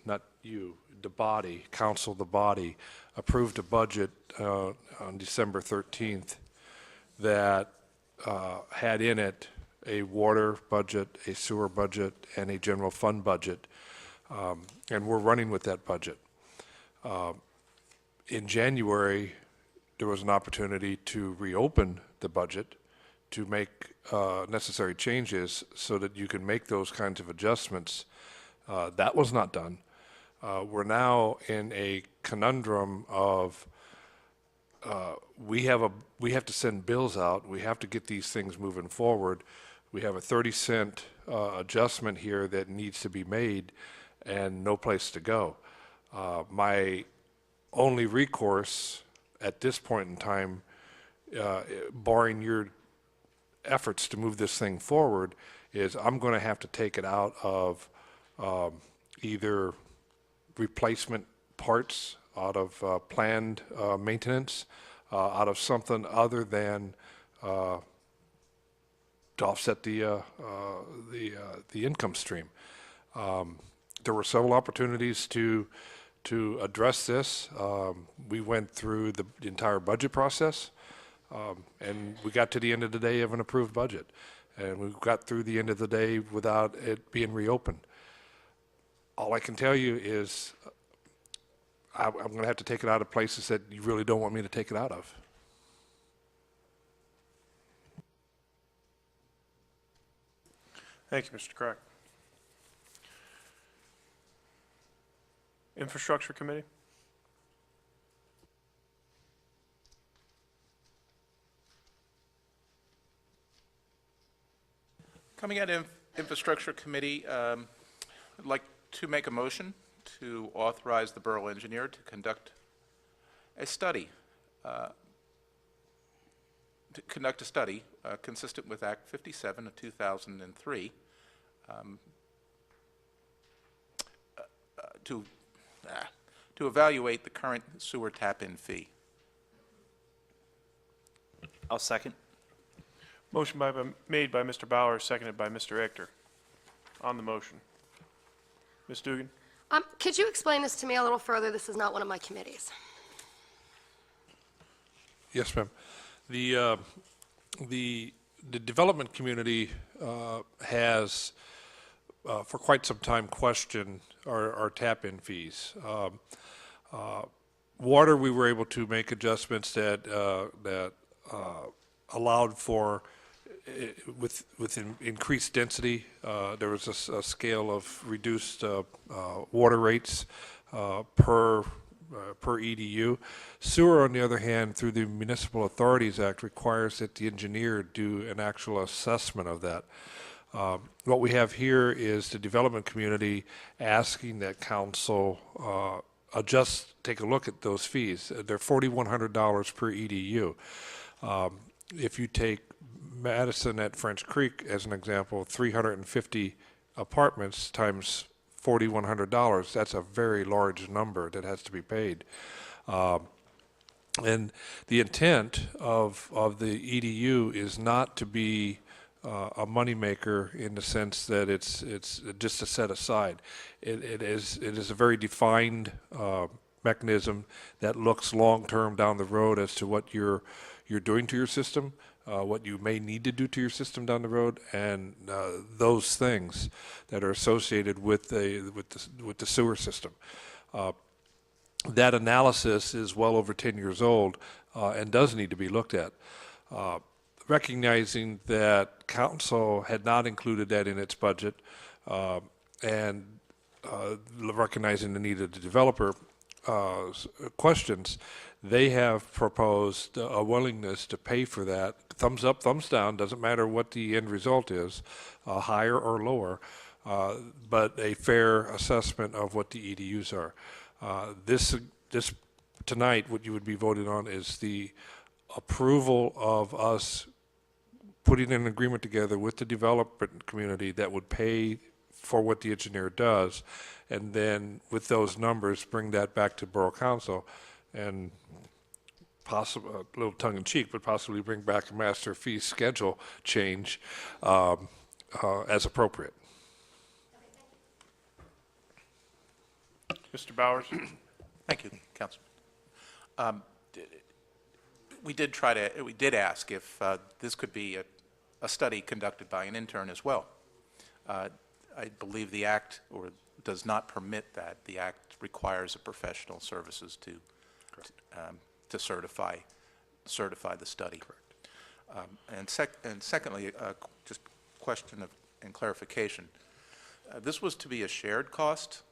P: not you, the body, council, the body, approved a budget on December 13th that had in it a water budget, a sewer budget, and a general fund budget. And we're running with that budget. In January, there was an opportunity to reopen the budget to make necessary changes so that you can make those kinds of adjustments. That was not done. We're now in a conundrum of we have to send bills out. We have to get these things moving forward. We have a 30-cent adjustment here that needs to be made and no place to go. My only recourse at this point in time, barring your efforts to move this thing forward, is I'm going to have to take it out of either replacement parts, out of planned maintenance, out of something other than to offset the income stream. There were several opportunities to address this. We went through the entire budget process, and we got to the end of the day of an approved budget. And we got through the end of the day without it being reopened. All I can tell you is I'm going to have to take it out of places that you really don't want me to take it out of.
O: Thank you, Mr. Crack. Infrastructure Committee?
E: Coming out of Infrastructure Committee, I'd like to make a motion to authorize the borough engineer to conduct a study, consistent with Act 57 of 2003, to evaluate the current sewer tap-in fee.
H: I'll second.
O: Motion made by Mr. Bauer, seconded by Mr. Richter. On the motion. Ms. Dugan?
A: Could you explain this to me a little further? This is not one of my committees.
P: Yes, ma'am. The development community has, for quite some time, questioned our tap-in fees. Water, we were able to make adjustments that allowed for, with increased density, there was a scale of reduced water rates per EDU. Sewer, on the other hand, through the Municipal Authorities Act, requires that the engineer do an actual assessment of that. What we have here is the development community asking that council take a look at those fees. They're $4,100 per EDU. If you take Madison at French Creek as an example, 350 apartments times $4,100, that's a very large number that has to be paid. And the intent of the EDU is not to be a moneymaker in the sense that it's just a set aside. It is a very defined mechanism that looks long-term down the road as to what you're doing to your system, what you may need to do to your system down the road, and those things that are associated with the sewer system. That analysis is well over 10 years old and does need to be looked at. Recognizing that council had not included that in its budget, and recognizing the need of the developer questions, they have proposed a willingness to pay for that. Thumbs up, thumbs down, doesn't matter what the end result is, higher or lower, but a fair assessment of what the EDUs are. This tonight, what you would be voting on is the approval of us putting an agreement together with the development community that would pay for what the engineer does, and then with those numbers, bring that back to Borough Council, and possibly, a little tongue-in-cheek, but possibly bring back a master fee schedule change as appropriate.
O: Mr. Bowers?
E: Thank you, Councilman. We did ask if this could be a study conducted by an intern as well. I believe the Act does not permit that. The Act requires a professional services to certify the study. Correct. And secondly, just question and clarification. This was to be a shared cost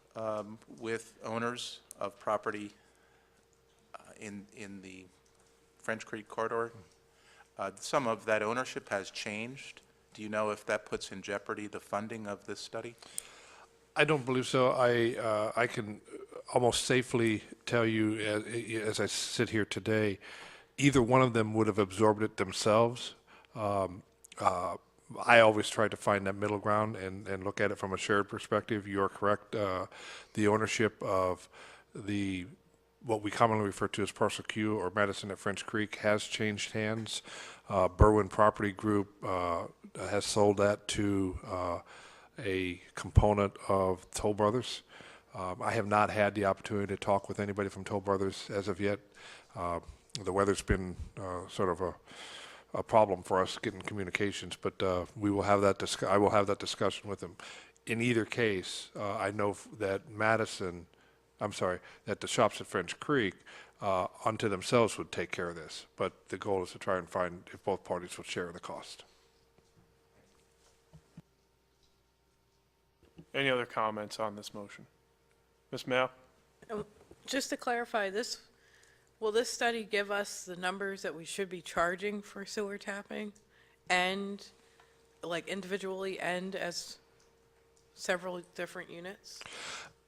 E: with owners of property in the French Creek corridor. Some of that ownership has changed. Do you know if that puts in jeopardy the funding of this study?
P: I don't believe so. I can almost safely tell you, as I sit here today, either one of them would have absorbed it themselves. I always try to find that middle ground and look at it from a shared perspective. You are correct. The ownership of what we commonly refer to as Parcel Q or Madison at French Creek has changed hands. Berwyn Property Group has sold that to a component of Toll Brothers. I have not had the opportunity to talk with anybody from Toll Brothers as of yet. The weather's been sort of a problem for us getting communications, but we will have that I will have that discussion with them. In either case, I know that that the shops at French Creek unto themselves would take care of this, but the goal is to try and find if both parties would share the cost.
O: Any other comments on this motion? Ms. Mayo?
Q: Just to clarify, will this study give us the numbers that we should be charging for sewer tapping, and like individually and as several different units?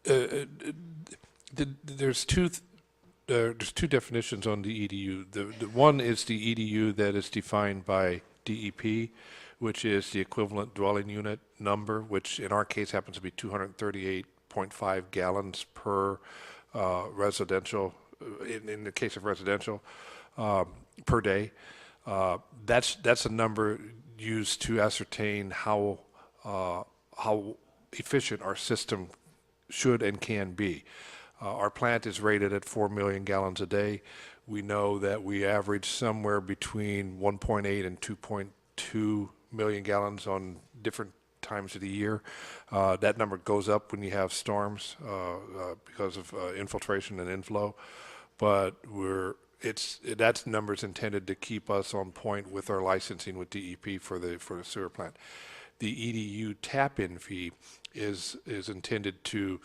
P: There's two definitions on the EDU. The one is the EDU that is defined by DEP, which is the equivalent dwelling unit number, which in our case happens to be 238.5 gallons per residential, in the case of residential, per day. That's a number used to ascertain how efficient our system should and can be. Our plant is rated at 4 million gallons a day. We know that we average somewhere between 1.8 and 2.2 million gallons on different times of the year. That number goes up when you have storms because of infiltration and inflow, but that number's intended to keep us on point with our licensing with DEP for the sewer plant. The EDU tap-in fee is intended to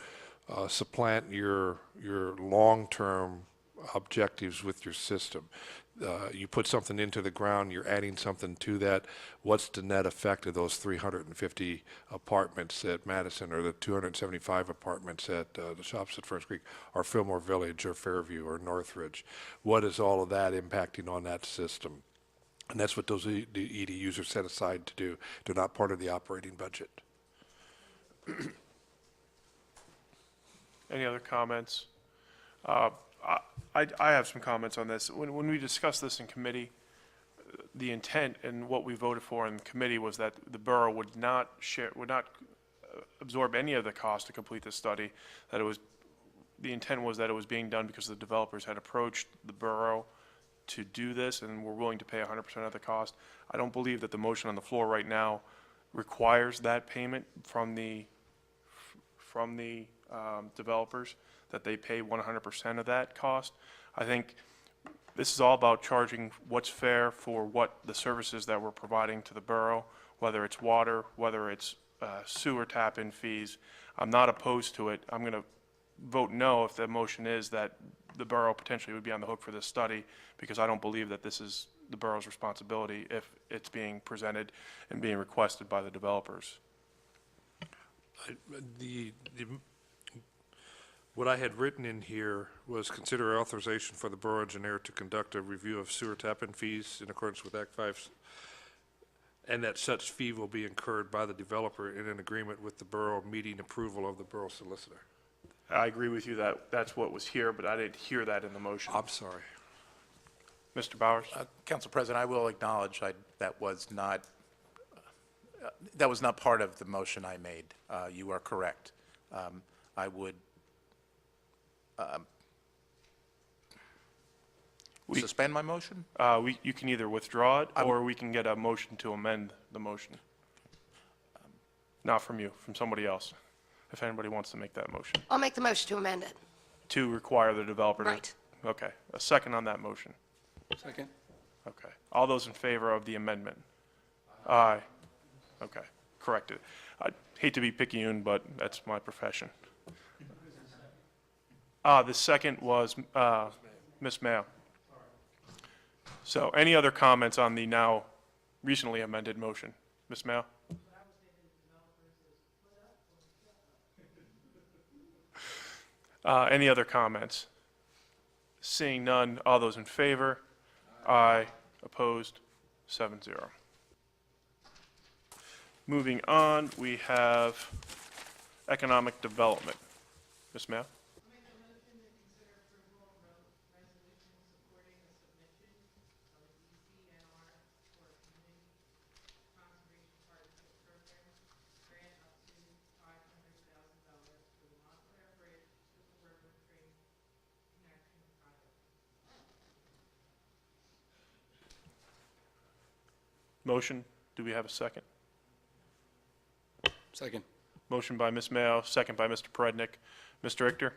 P: supplant your long-term objectives with your system. You put something into the ground, you're adding something to that. What's the net effect of those 350 apartments at Madison, or the 275 apartments at the shops at First Creek, or Fillmore Village, or Fairview, or Northridge? What is all of that impacting on that system? And that's what those the EDUs are set aside to do. They're not part of the operating budget.
O: Any other comments? I have some comments on this. When we discussed this in committee, the intent and what we voted for in committee was that the borough would not absorb any of the cost to complete this study. The intent was that it was being done because the developers had approached the borough to do this and were willing to pay 100% of the cost. I don't believe that the motion on the floor right now requires that payment from the developers, that they pay 100% of that cost. I think this is all about charging what's fair for what the services that we're providing to the borough, whether it's water, whether it's sewer tap-in fees. I'm not opposed to it. I'm going to vote no if the motion is that the borough potentially would be on the hook for this study, because I don't believe that this is the borough's responsibility if it's being presented and being requested by the developers.
P: What I had written in here was consider authorization for the borough engineer to conduct a review of sewer tap-in fees in accordance with Act 5 and that such fee will be incurred by the developer in an agreement with the borough, meeting approval of the borough solicitor.
O: I agree with you that that's what was here, but I didn't hear that in the motion.
P: I'm sorry.
O: Mr. Bowers?
E: Council President, I will acknowledge that was not part of the motion I made. You are correct. I would suspend my motion?
O: You can either withdraw it, or we can get a motion to amend the motion. Not from you, from somebody else, if anybody wants to make that motion.
A: I'll make the motion to amend it.
O: To require the developer to...
A: Right.
O: Okay. A second on that motion.
M: Second.
O: Okay. All those in favor of the amendment? Aye. Okay. Corrected. I hate to be picayune, but that's my profession. The second was Ms. Mayo. So any other comments on the now recently amended motion? Ms. Mayo? Any other comments? Seeing none, all those in favor? Aye. Opposed? 7-0. Moving on, we have economic development. Ms. Mayo? Motion, do we have a second?
M: Second.
O: Motion by Ms. Mayo, second by Mr. Prednick. Mr. Richter?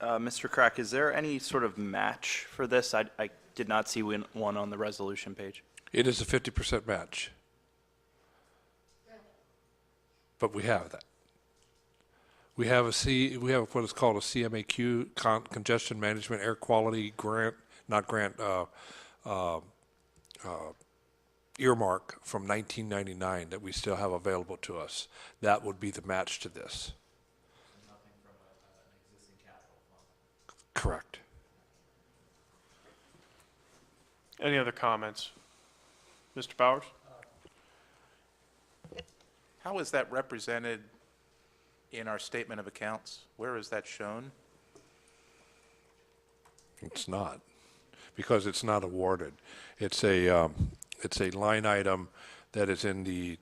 H: Mr. Crack, is there any sort of match for this? I did not see one on the resolution page.
P: It is a 50% match. But we have that. We have what is called a CMAQ, Congestion Management Air Quality Grant, not grant, earmark from 1999 that we still have available to us. That would be the match to this.
S: Nothing from an existing capital fund.
P: Correct.
O: Any other comments? Mr. Bowers?
E: How is that represented in our statement of accounts? Where is that shown?
P: It's not, because it's not awarded. It's a line item that is in the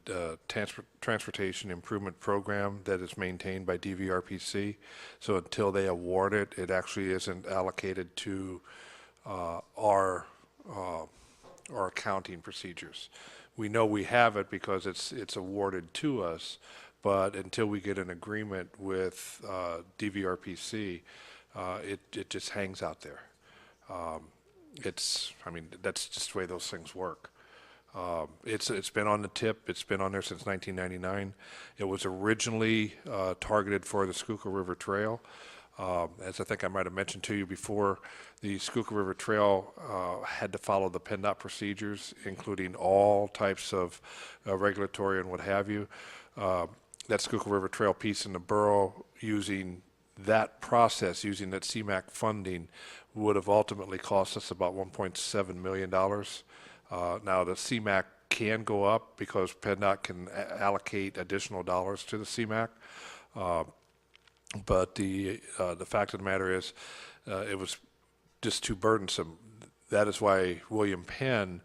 P: Transportation Improvement Program that is maintained by DVRPC. So until they award it, it actually isn't allocated to our accounting procedures. We know we have it because it's awarded to us, but until we get an agreement with DVRPC, it just hangs out there. That's just the way those things work. It's been on the tip. It's been on there since 1999. It was originally targeted for the Schuylkill River Trail. As I think I might have mentioned to you before, the Schuylkill River Trail had to follow the PennDOT procedures, including all types of regulatory and what have you. That Schuylkill River Trail piece in the borough, using that process, using that CMAQ funding, would have ultimately cost us about $1.7 million. Now, the CMAQ can go up because PennDOT can allocate additional dollars to the CMAQ. But the fact of the matter is, it was just too burdensome. That is why William Penn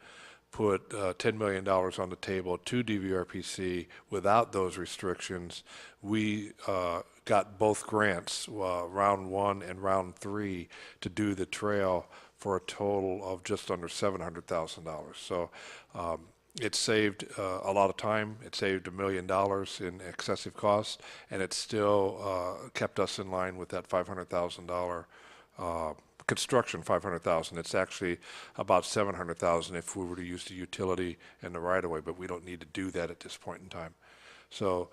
P: put $10 million on the table to DVRPC without those restrictions. We got both grants, round 1 and round 3, to do the trail for a total of just under $700,000. So it saved a lot of time. It saved $1 million in excessive costs, and it still kept us in line with that $500,000 construction. $500,000. It's actually about $700,000 if we were to use the utility and the right-of-way, but we don't need to do that at this point in time. So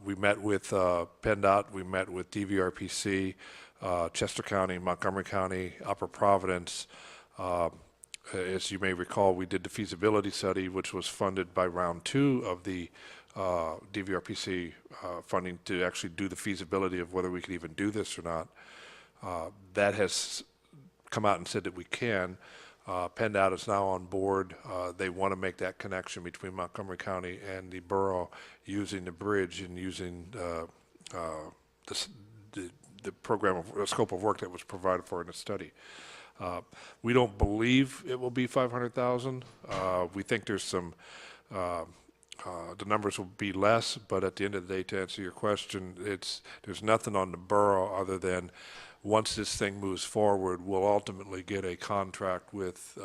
P: we met with PennDOT. We met with DVRPC, Chester County, Montgomery County, Upper Providence. As you may recall, we did the feasibility study, which was funded by round 2 of the DVRPC funding to actually do the feasibility of whether we could even do this or not. That has come out and said that we can. PennDOT is now on board. They want to make that connection between Montgomery County and the borough using the bridge and using the program of scope of work that was provided for in the study. We don't believe it will be 500,000. We think there's some, the numbers will be less, but at the end of the day, to answer your question, there's nothing on the borough other than once this thing moves forward, we'll ultimately get a contract with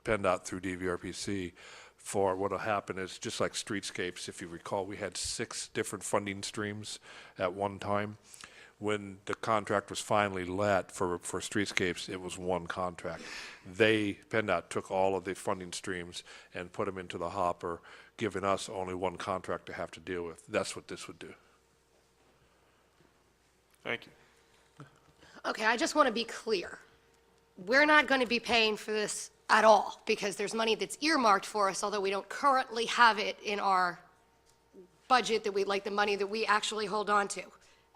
P: PennDOT through DVRPC for what will happen is just like streetscapes. If you recall, we had 6 different funding streams at one time. When the contract was finally let for streetscapes, it was one contract. PennDOT took all of the funding streams and put them into the hopper, giving us only one contract to have to deal with. That's what this would do.
O: Thank you.
A: Okay, I just want to be clear. We're not going to be paying for this at all because there's money that's earmarked for us, although we don't currently have it in our budget, that we like the money that we actually hold on to.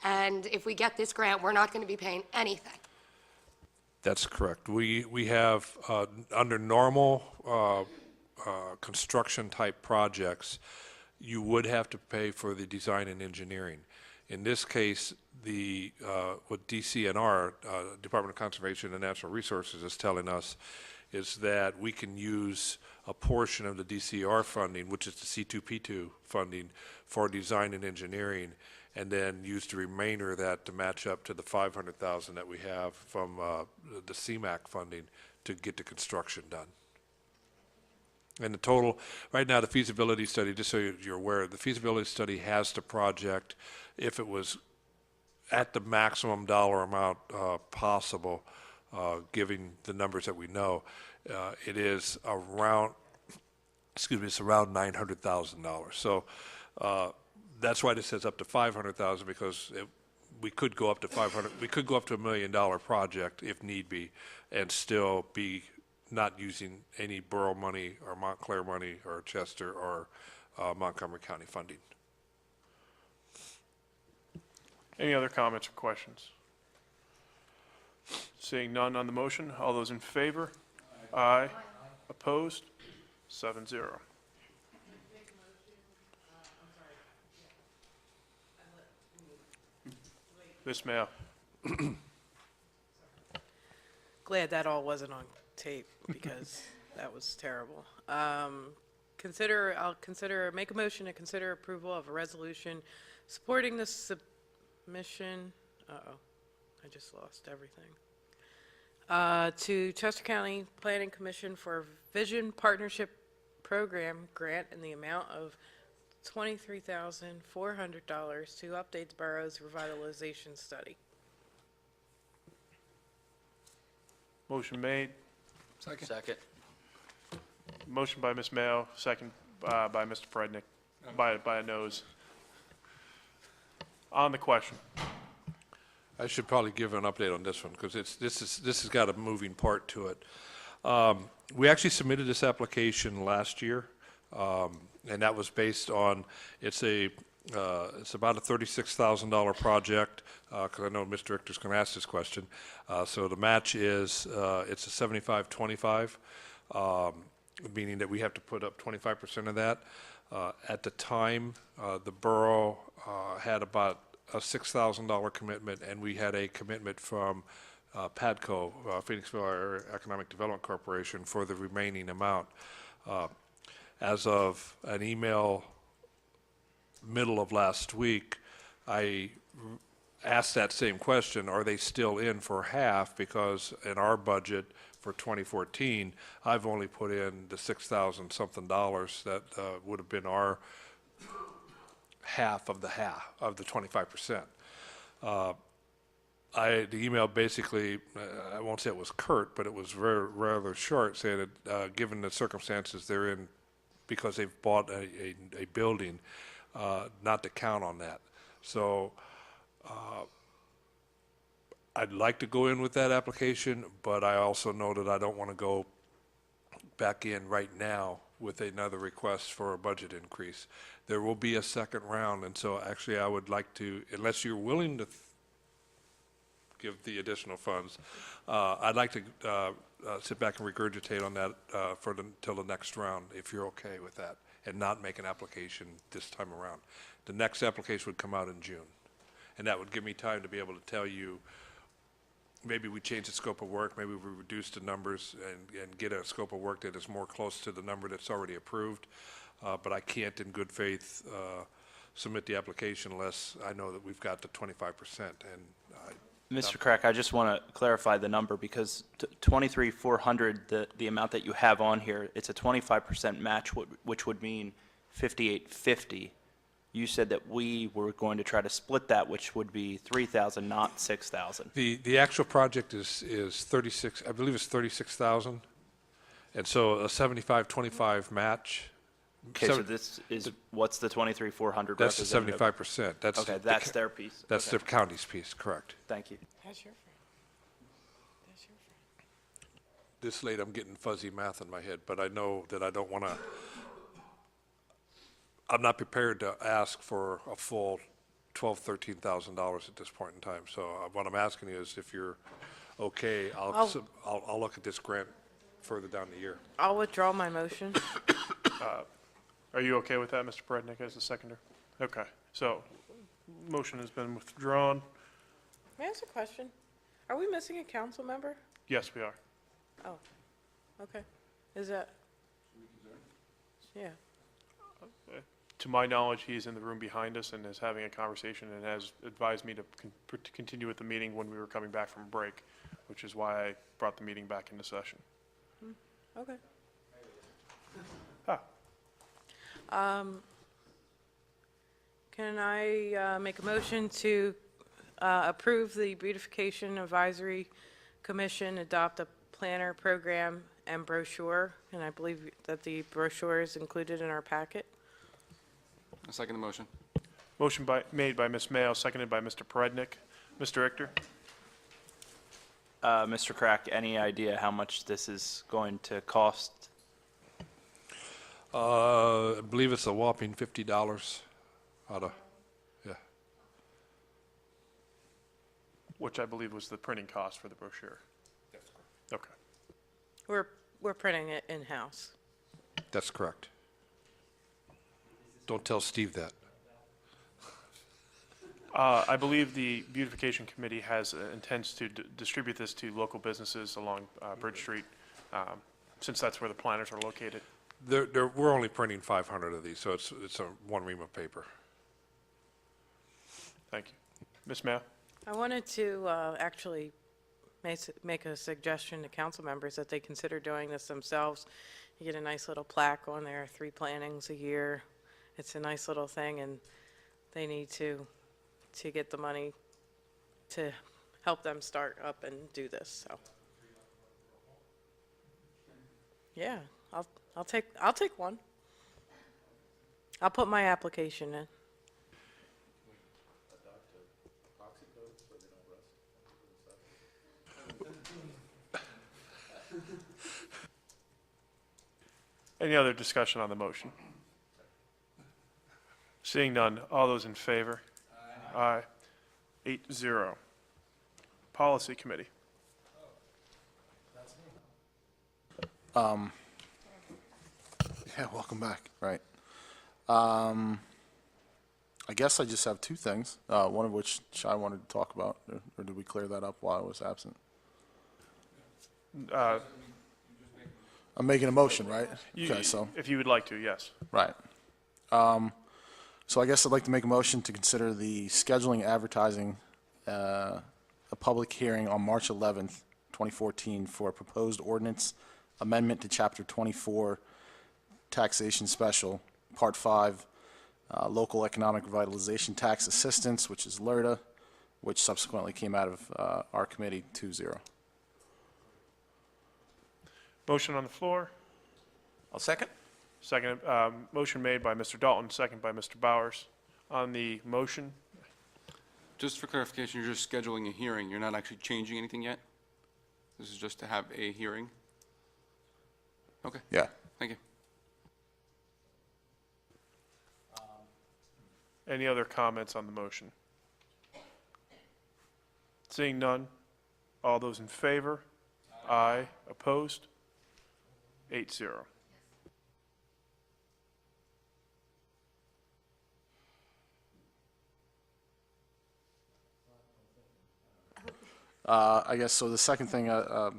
A: And if we get this grant, we're not going to be paying anything.
P: That's correct. We have, under normal construction type projects, you would have to pay for the design and engineering. In this case, what DCNR, Department of Conservation and Natural Resources, is telling us is that we can use a portion of the DCR funding, which is the C2P2 funding, for design and engineering, and then use the remainder of that to match up to the 500,000 that we have from the CMAQ funding to get the construction done. And the total, right now, the feasibility study, just so you're aware, the feasibility study has the project, if it was at the maximum dollar amount possible, given the numbers that we know, it is around, it's around $900,000. So that's why this says up to 500,000, because we could go up to 500. We could go up to $1 million project if need be, and still be not using any borough money or Montclair money or Chester or Montgomery County funding.
O: Any other comments or questions? Seeing none on the motion, all those in favor? Aye. Opposed? 7-0. Ms. Mayo.
Q: Glad that all wasn't on tape because that was terrible. Make a motion to consider approval of a resolution supporting the submission, I just lost everything, to Chester County Planning Commission for Vision Partnership Program grant in the amount of $23,400 to update the borough's revitalization study.
O: Motion made.
H: Second.
O: Motion by Ms. Mayo, second by Mr. Prednick, by a nose. On the question.
P: I should probably give an update on this one because this has got a moving part to it. We actually submitted this application last year, and that was based on it's about a $36,000 project because I know Mr. Richter's going to ask this question. So the match is it's a 75-25, meaning that we have to put up 25% of that. At the time, the borough had about a $6,000 commitment, and we had a commitment from PADCO, Phoenixville Economic Development Corporation, for the remaining amount. As of an email middle of last week, I asked that same question, are they still in for half? Because in our budget for 2014, I've only put in the $6,000 something that would have been our half of the 25%. The email basically, I won't say it was curt, but it was rather short, saying that given the circumstances they're in, because they've bought a building, not to count on that. So I'd like to go in with that application, but I also know that I don't want to go back in right now with another request for a budget increase. There will be a second round, and so actually I would like to, unless you're willing to give the additional funds, I'd like to sit back and regurgitate on that till the next round, if you're okay with that, and not make an application this time around. The next application would come out in June, and that would give me time to be able to tell you, maybe we change the scope of work, maybe we reduce the numbers and get a scope of work that is more close to the number that's already approved. But I can't, in good faith, submit the application unless I know that we've got the 25%. And
H: Mr. Crack, I just want to clarify the number because 23,400, the amount that you have on here, it's a 25% match, which would mean 5,850. You said that we were going to try to split that, which would be 3,000, not 6,000.
P: the actual project is 36, I believe it's 36,000. And so a 75-25 match.
H: Okay, so this is, what's the 23,400
P: That's the
H: representative?
P: 75%. That's
H: Okay, that's their piece.
P: That's
H: Okay.
P: the county's piece, correct.
H: Thank you.
Q: That's your friend. That's your friend.
P: This late, I'm getting fuzzy math in my head, but I know that I don't want to, I'm not prepared to ask for a full $12,000, $13,000 at this point in time. So what I'm asking you is if you're okay, I'll look at this grant further down the year.
Q: I'll withdraw my motion.
O: Are you okay with that, Mr. Prednick, as the seconder? Okay, so motion has been withdrawn.
Q: May I ask a question? Are we missing a council member?
O: Yes, we are.
Q: Oh, okay. Is that? Yeah.
O: To my knowledge, he is in the room behind us and is having a conversation and has advised me to continue with the meeting when we were coming back from break, which is why I brought the meeting back into session.
Q: Okay. Can I make a motion to approve the Beautification Advisory Commission, adopt a planner program and brochure? And I believe that the brochure is included in our packet.
M: I second the motion.
O: Motion made by Ms. Mayo, seconded by Mr. Prednick. Mr. Richter?
H: Mr. Crack, any idea how much this is going to cost?
P: I believe it's a whopping $50 out of, yeah.
O: Which I believe was the printing cost for the brochure. That's correct. Okay.
Q: We're printing it in-house.
P: That's correct. Don't tell Steve that.
O: I believe the beautification committee intends to distribute this to local businesses along Bridge Street, since that's where the planners are located.
P: We're only printing 500 of these, so it's a one ream of paper.
O: Thank you. Ms. Mayo?
Q: I wanted to actually make a suggestion to council members that they consider doing this themselves. You get a nice little plaque on there, 3 plantings a year. It's a nice little thing, and they need to get the money to help them start up and do this, so. Yeah, I'll take one. I'll put my application in.
O: Any other discussion on the motion? Seeing none, all those in favor? Aye. 8-0. Policy Committee.
T: Yeah, welcome back. Right. I guess I just have 2 things, one of which Shai wanted to talk about, or did we clear that up while I was absent? I'm making a motion, right? Okay, so.
O: If you would like to, yes.
T: Right. So I guess I'd like to make a motion to consider the scheduling advertising a public hearing on March 11th, 2014 for a proposed ordinance amendment to Chapter 24 Taxation Special, Part 5, Local Economic Revitalization Tax Assistance, which is LERTA, which subsequently came out of our committee 2-0.
O: Motion on the floor.
E: I'll second.
O: Second, motion made by Mr. Dalton, second by Mr. Bowers. On the motion,
M: Just for clarification, you're just scheduling a hearing. You're not actually changing anything yet? This is just to have a hearing? Okay.
T: Yeah.
M: Thank you.
O: any other comments on the motion? Seeing none, all those in favor? Aye. Opposed? 8-0.
T: I guess, so the second thing, I'd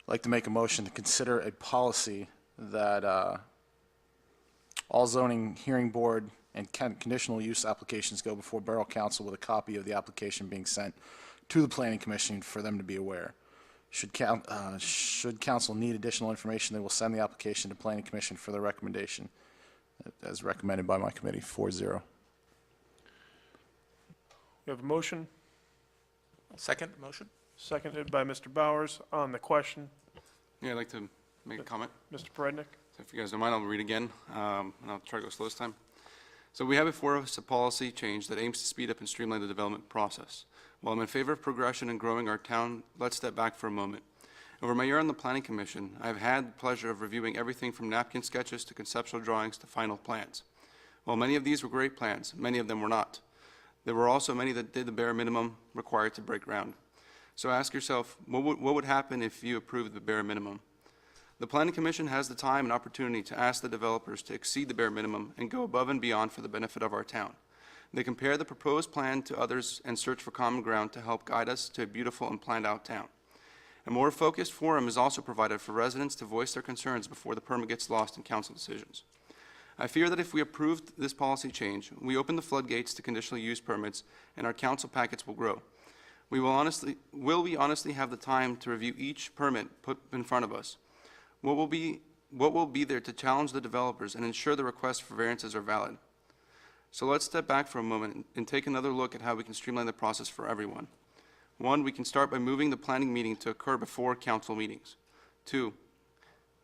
T: like to make a motion to consider a policy that all zoning hearing board and conditional use applications go before Borough Council with a copy of the application being sent to the Planning Commission for them to be aware. Should council need additional information, they will send the application to Planning Commission for their recommendation, as recommended by my committee, 4-0.
O: We have a motion,
E: Second motion?
O: seconded by Mr. Bowers. On the question,
M: Yeah, I'd like to make a comment.
O: Mr. Perednik.
M: So if you guys don't mind, I'll read again, and I'll try to go slow this time. So we have before us a policy change that aims to speed up and streamline the development process. While I'm in favor of progression and growing our town, let's step back for a moment. Over my year on the Planning Commission, I've had the pleasure of reviewing everything from napkin sketches to conceptual drawings to final plans. While many of these were great plans, many of them were not. There were also many that did the bare minimum required to break ground. So ask yourself, what would happen if you approved the bare minimum? The Planning Commission has the time and opportunity to ask the developers to exceed the bare minimum and go above and beyond for the benefit of our town. They compare the proposed plan to others and search for common ground to help guide us to a beautiful and planned-out town. A more focused forum is also provided for residents to voice their concerns before the permit gets lost in council decisions. I fear that if we approved this policy change, we open the floodgates to conditional use permits and our council packets will grow. Will we honestly have the time to review each permit put in front of us? What will be there to challenge the developers and ensure the requests for variances are valid? So let's step back for a moment and take another look at how we can streamline the process for everyone. 1, we can start by moving the planning meeting to occur before council meetings. 2,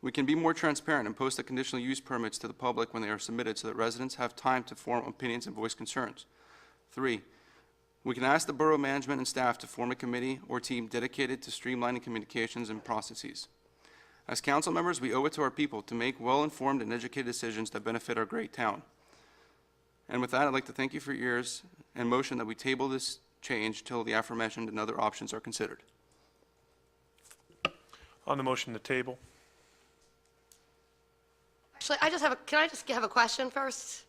M: we can be more transparent and post the conditional use permits to the public when they are submitted so that residents have time to form opinions and voice concerns. 3, we can ask the borough management and staff to form a committee or team dedicated to streamlining communications and processes. As council members, we owe it to our people to make well-informed and educated decisions that benefit our great town. And with that, I'd like to thank you for your ears and motion that we table this change till the aforementioned and other options are considered.
O: On the motion to table.
A: Actually, can I just have a question first?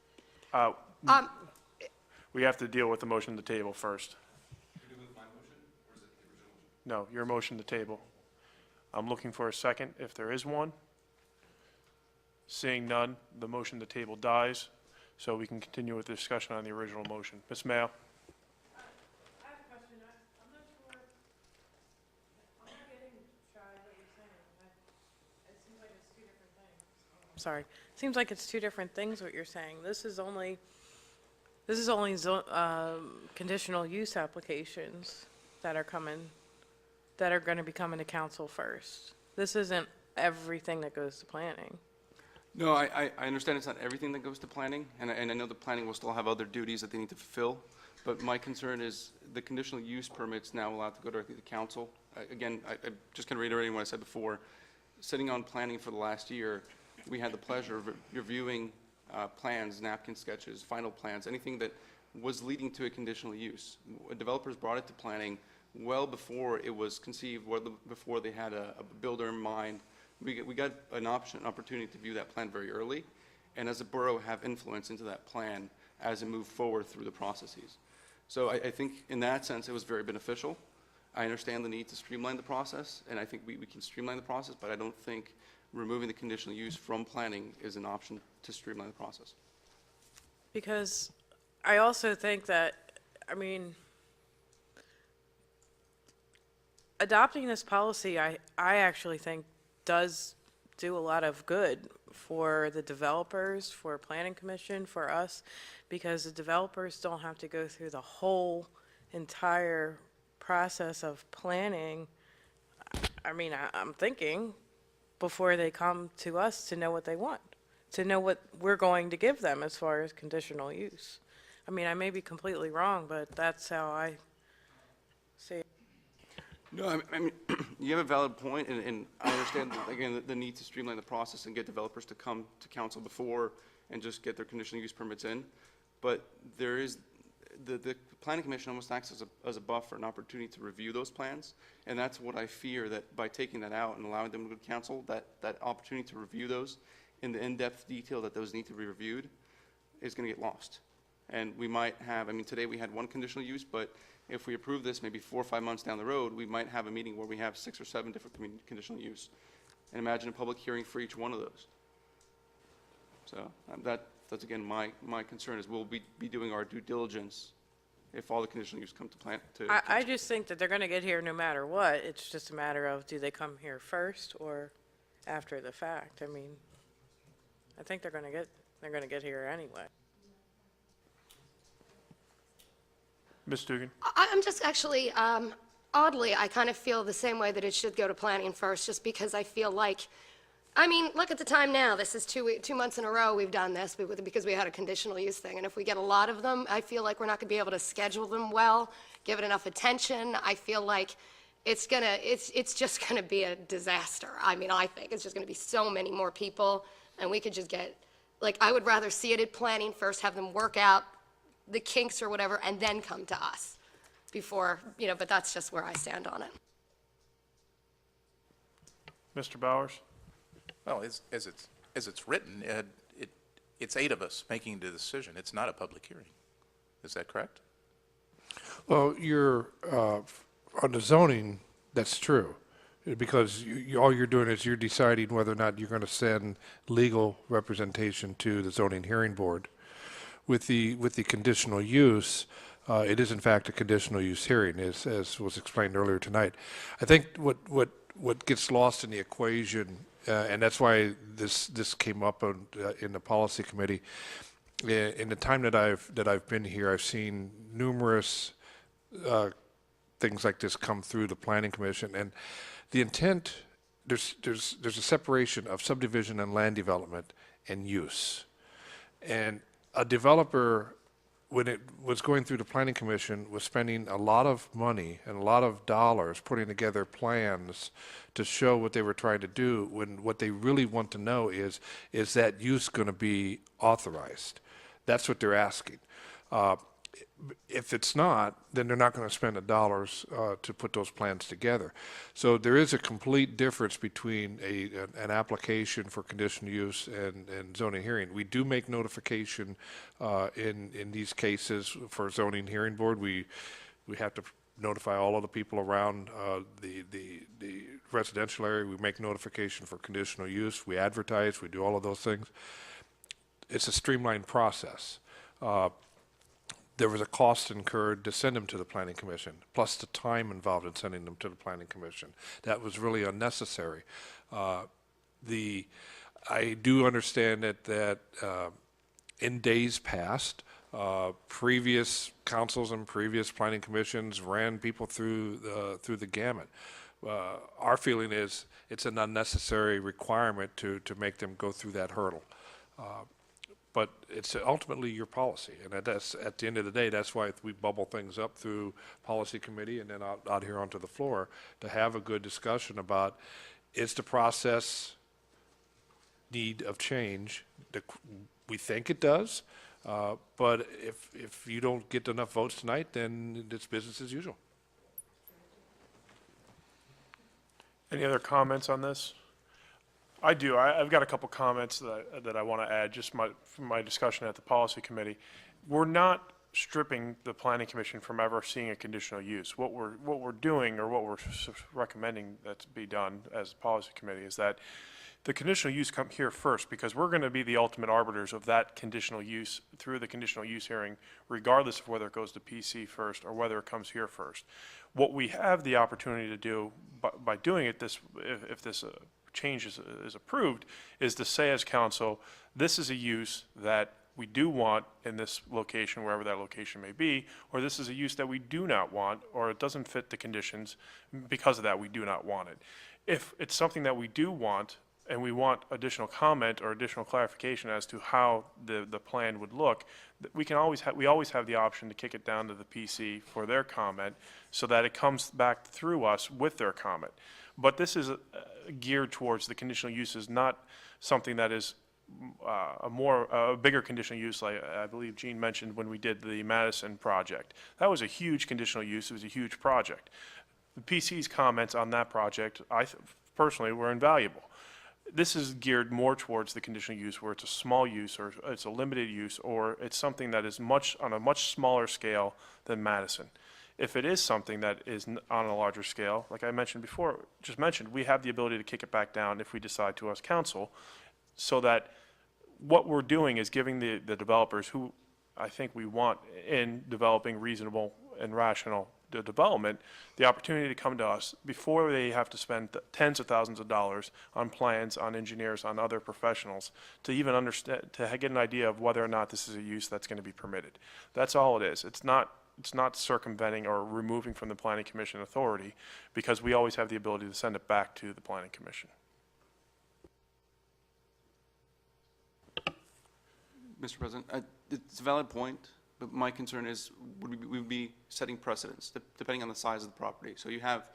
O: We have to deal with the motion to table first. No, your motion to table. I'm looking for a second, if there is one. Seeing none, the motion to table dies, so we can continue with the discussion on the original motion. Ms. Mayo?
Q: I have a question. I'm not sure, I'm not getting what you're saying. It seems like it's two different things. Sorry. It seems like it's two different things what you're saying. This is only conditional use applications that are going to be coming to council first. This isn't everything that goes to planning.
M: No, I understand it's not everything that goes to planning, and I know the planning will still have other duties that they need to fulfill, but my concern is the conditional use permits now allowed to go directly to council. Again, I just kind of reiterating what I said before, sitting on planning for the last year, we had the pleasure of reviewing plans, napkin sketches, final plans, anything that was leading to a conditional use. Developers brought it to planning well before it was conceived, before they had a builder in mind. We got an opportunity to view that plan very early, and as a borough have influence into that plan as it moved forward through the processes. So I think in that sense it was very beneficial. I understand the need to streamline the process, and I think we can streamline the process, but I don't think removing the conditional use from planning is an option to streamline the process.
Q: Because I also think that, adopting this policy, I actually think does do a lot of good for the developers, for Planning Commission, for us, because the developers don't have to go through the whole entire process of planning. I'm thinking before they come to us to know what they want, to know what we're going to give them as far as conditional use. I may be completely wrong, but that's how I see it.
M: No, you have a valid point, and I understand, again, the need to streamline the process and get developers to come to council before and just get their conditional use permits in. But there is the planning commission almost acts as a buffer, an opportunity to review those plans. And that's what I fear, that by taking that out and allowing them to go to council, that opportunity to review those in the in-depth detail that those need to be reviewed is going to get lost. And we might have, I mean, today we had one conditional use, but if we approve this maybe 4 or 5 months down the road, we might have a meeting where we have 6 or 7 different conditional use. And imagine a public hearing for each one of those. So that's again, my concern is we'll be doing our due diligence if all the conditional use come to plan.
Q: I just think that they're going to get here no matter what. It's just a matter of, do they come here first or after the fact? I mean, I think they're going to get here anyway.
O: Ms. Dugan?
A: I'm just actually, oddly, I kind of feel the same way that it should go to planning first, just because I feel like, I mean, look at the time now. This is 2 months in a row we've done this because we had a conditional use thing. And if we get a lot of them, I feel like we're not going to be able to schedule them well, give it enough attention. I feel like it's just going to be a disaster. I mean, I think it's just going to be so many more people, and we could just get, like, I would rather see it at planning first, have them work out the kinks or whatever, and then come to us before, but that's just where I stand on it.
O: Mr. Bowers?
E: Well, as it's written, it's 8 of us making the decision. It's not a public hearing. Is that correct?
P: Well, you're, on the zoning, that's true, because all you're doing is you're deciding whether or not you're going to send legal representation to the zoning hearing board. With the conditional use, it is in fact a conditional use hearing, as was explained earlier tonight. I think what gets lost in the equation, and that's why this came up in the policy committee. In the time that I've been here, I've seen numerous things like this come through the planning commission, and the intent, there's a separation of subdivision and land development and use, and a developer, when it was going through the planning commission, was spending a lot of money and a lot of dollars putting together plans to show what they were trying to do, when what they really want to know is that use going to be authorized? That's what they're asking. If it's not, then they're not going to spend the dollars to put those plans together. So there is a complete difference between an application for conditional use and zoning hearing. We do make notification in these cases for zoning hearing board. We have to notify all of the people around the residential area. We make notification for conditional use. We advertise. We do all of those things. It's a streamlined process. There was a cost incurred to send them to the planning commission, plus the time involved in sending them to the planning commission. That was really unnecessary. I do understand that in days past, previous councils and previous planning commissions ran people through the gamut. Our feeling is it's an unnecessary requirement to make them go through that hurdle. But it's ultimately your policy, and that's, at the end of the day, that's why we bubble things up through policy committee and then out here onto the floor to have a good discussion about, is the process need of change? We think it does, but if you don't get enough votes tonight, then it's business as usual.
O: Any other comments on this? I do. I've got a couple comments that I want to add, just from my discussion at the policy committee. We're not stripping the planning commission from ever seeing a conditional use. What we're doing, or what we're recommending that be done as a policy committee, is that the conditional use come here first, because we're going to be the ultimate arbiters of that conditional use through the conditional use hearing, regardless of whether it goes to PC first or whether it comes here first. What we have the opportunity to do by doing it if this change is approved, is to say as council, this is a use that we do want in this location, wherever that location may be, or this is a use that we do not want, or it doesn't fit the conditions, because of that we do not want it. If it's something that we do want, and we want additional comment or additional clarification as to how the plan would look, we always have the option to kick it down to the PC for their comment, so that it comes back through us with their comment. But this is geared towards the conditional uses, not something that is a bigger conditional use, like I believe Gene mentioned when we did the Madison project. That was a huge conditional use. It was a huge project. The PC's comments on that project, personally, were invaluable. This is geared more towards the conditional use where it's a small use or it's a limited use or it's something that is on a much smaller scale than Madison. If it is something that is on a larger scale, like I mentioned before, we have the ability to kick it back down if we decide to as council, so that what we're doing is giving the developers who I think we want in developing reasonable and rational development, the opportunity to come to us before they have to spend tens of thousands of dollars on plans, on engineers, on other professionals, to even understand, to get an idea of whether or not this is a use that's going to be permitted. That's all it is. It's not circumventing or removing from the Planning Commission authority, because we always have the ability to send it back to the Planning Commission.
M: Mr. President, it's a valid point, but my concern is we would be setting precedents depending on the size of the property. So you have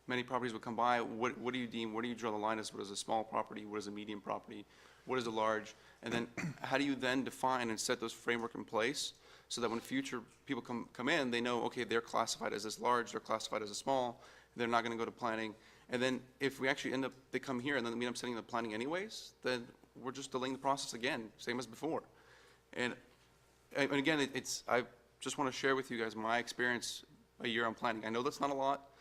M: many properties will come by. What do you deem? Where do you draw the line as what is a small property? What is a medium property? What is a large? And then how do you then define and set those framework in place so that when future people come in, they know, okay, they're classified as this large, they're classified as a small, they're not going to go to planning. And then if we actually they come here and then we end up setting the planning anyways, then we're just delaying the process again, same as before. And again, I just want to share with you guys my experience a year on planning. I know that's not a lot,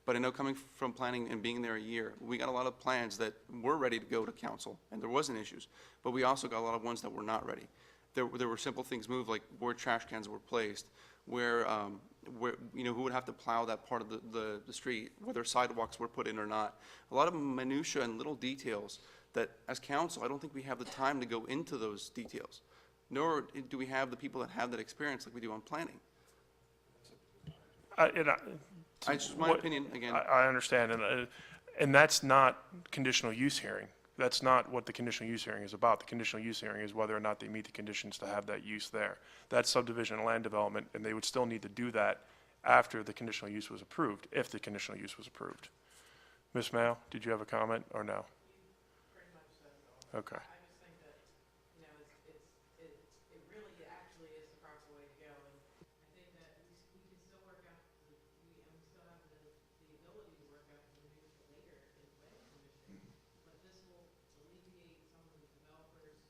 M: but I know coming from planning and being there a year, we got a lot of plans that were ready to go to council, and there wasn't issues. But we also got a lot of ones that were not ready. There were simple things moved, like where trash cans were placed, where who would have to plow that part of the street, whether sidewalks were put in or not. A lot of minutia and little details that, as council, I don't think we have the time to go into those details. Nor do we have the people that have that experience like we do on planning. Just my opinion, again.
O: I understand, and that's not conditional use hearing. That's not what the conditional use hearing is about. The conditional use hearing is whether or not they meet the conditions to have that use there. That's subdivision and land development, and they would still need to do that after the conditional use was approved, if the conditional use was approved. Ms. Mayo, did you have a comment or no?
Q: Pretty much so.
O: Okay.
Q: I just think that, it really actually is the proper way to go. And I think that we can still work out, we still have the ability to work out the minutia later in the planning commission, but this will alleviate some of the developers'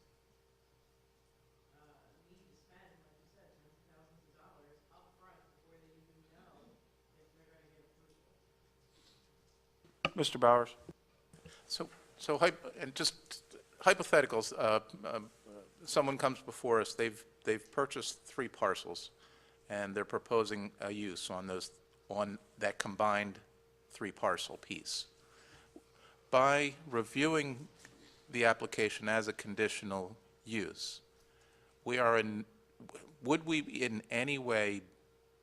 Q: need to spend, like you said, tens of thousands of dollars up front before they even know if they're going to get approval.
O: Mr. Bowers?
E: And just hypotheticals, someone comes before us, they've purchased 3 parcels, and they're proposing a use on that combined 3 parcel piece. By reviewing the application as a conditional use, would we in any way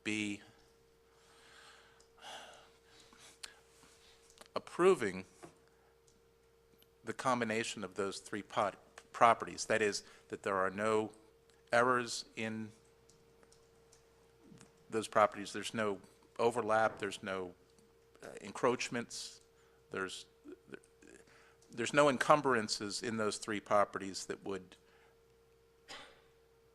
E: be approving the combination of those 3 properties? That is, that there are no errors in those properties, there's no overlap, there's no encroachments, there's no encumbrances in those 3 properties that would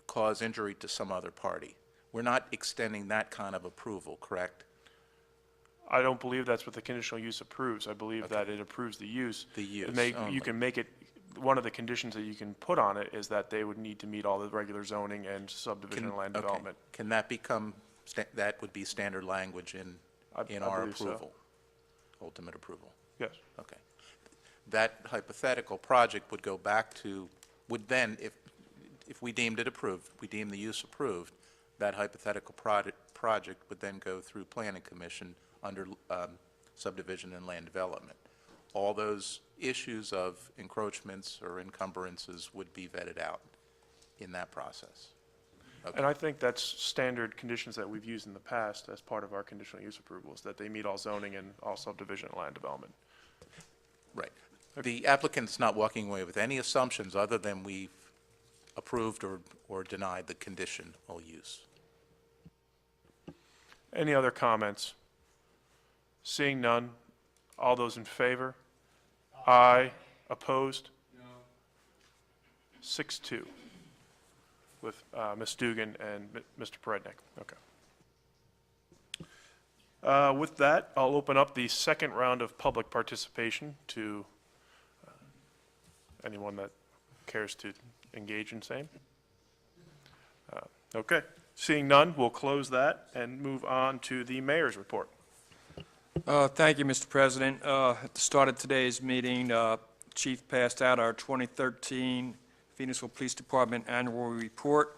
E: cause injury to some other party. We're not extending that kind of approval, correct?
O: I don't believe that's what the conditional use approves. I believe that it approves the use.
E: The use
O: You can make it, one of the conditions that you can put on it is that they would need to meet all the regular zoning and subdivision and land development.
E: Can that become, that would be standard language in our approval? Ultimate approval?
O: Yes.
E: Okay. That hypothetical project would go back to, would then, if we deemed it approved, we deemed the use approved, that hypothetical project would then go through Planning Commission under subdivision and land development. All those issues of encroachments or encumbrances would be vetted out in that process. Okay.
O: And I think that's standard conditions that we've used in the past as part of our conditional use approvals, that they meet all zoning and all subdivision and land development.
E: Right. The applicant's not walking away with any assumptions other than we've approved or denied the conditional use.
O: Any other comments? Seeing none, all those in favor? Aye. Opposed? No. 6-2 with Ms. Dugan and Mr. Perednik. Okay. With that, I'll open up the second round of public participation to anyone that cares to engage in same. Okay. Seeing none, we'll close that and move on to the mayor's report.
U: Thank you, Mr. President. At the start of today's meeting, Chief passed out our 2013 Phoenixville Police Department Annual Report.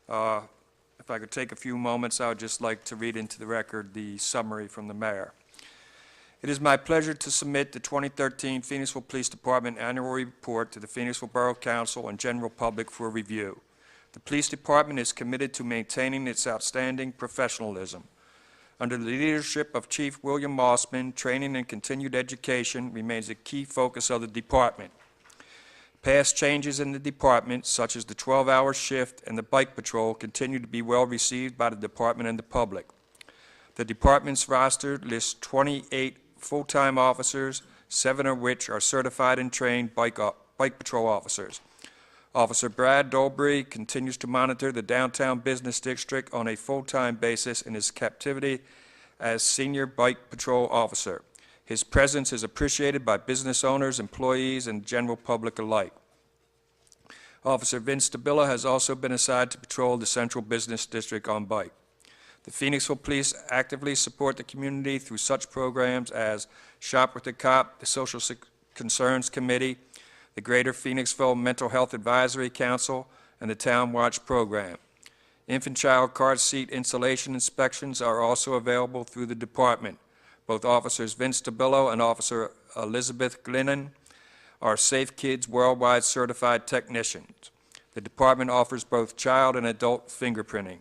U: If I could take a few moments, I would just like to read into the record the summary from the mayor. It is my pleasure to submit the 2013 Phoenixville Police Department Annual Report to the Phoenixville Borough Council and general public for review. The police department is committed to maintaining its outstanding professionalism. Under the leadership of Chief William Mossman, training and continued education remains a key focus of the department. Past changes in the department, such as the 12-hour shift and the bike patrol, continue to be well received by the department and the public. The department's roster lists 28 full-time officers, 7 of which are certified and trained bike patrol officers. Officer Brad Dolbury continues to monitor the downtown business district on a full-time basis in his captivity as senior bike patrol officer. His presence is appreciated by business owners, employees, and general public alike. Officer Vince Stabilla has also been assigned to patrol the central business district on bike. The Phoenixville Police actively support the community through such programs as Shop with the Cop, the Social Concerns Committee, the Greater Phoenixville Mental Health Advisory Council, and the Town Watch program. Infant child car seat installation inspections are also available through the department. Both Officers Vince Stabilo and Officer Elizabeth Glennon are Safe Kids Worldwide certified technicians. The department offers both child and adult fingerprinting.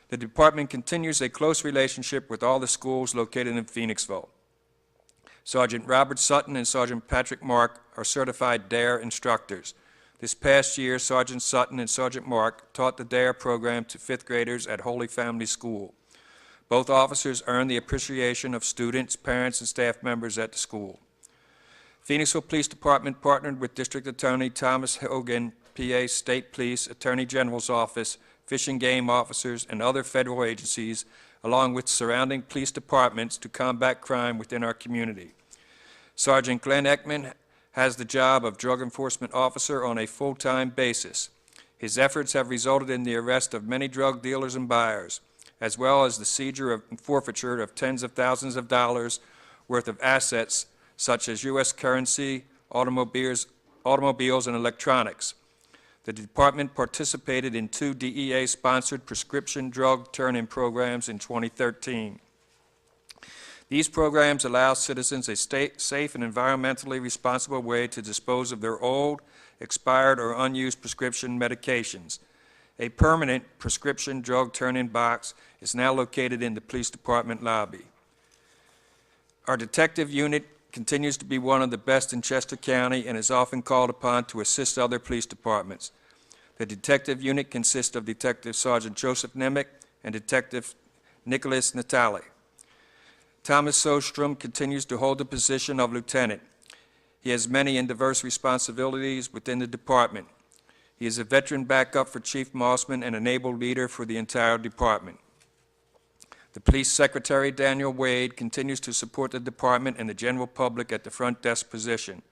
U: The department continues a close relationship with all the schools located in Phoenixville. Sergeant Robert Sutton and Sergeant Patrick Mark are certified DARE instructors. This past year, Sergeant Sutton and Sergeant Mark taught the DARE program to 5th graders at Holy Family School. Both officers earned the appreciation of students, parents, and staff members at the school. Phoenixville Police Department partnered with District Attorney Thomas Hogan, PA State Police, Attorney General's Office, Fish and Game officers, and other federal agencies, along with surrounding police departments to combat crime within our community. Sergeant Glenn Ekman has the job of drug enforcement officer on a full-time basis. His efforts have resulted in the arrest of many drug dealers and buyers, as well as the seizure and forfeiture of tens of thousands of dollars worth of assets such as U.S. currency, automobiles, and electronics. The department participated in 2 DEA-sponsored prescription drug turn-in programs in 2013. These programs allow citizens a safe and environmentally responsible way to dispose of their old, expired, or unused prescription medications. A permanent prescription drug turn-in box is now located in the police department lobby. Our detective unit continues to be one of the best in Chester County and is often called upon to assist other police departments. The detective unit consists of Detective Sergeant Joseph Nemick and Detective Nicholas Natali. Thomas Sostrom continues to hold the position of lieutenant. He has many and diverse responsibilities within the department. He is a veteran backup for Chief Mossman and an able leader for the entire department. The police secretary, Daniel Wade, continues to support the department and the general public at the front desk position.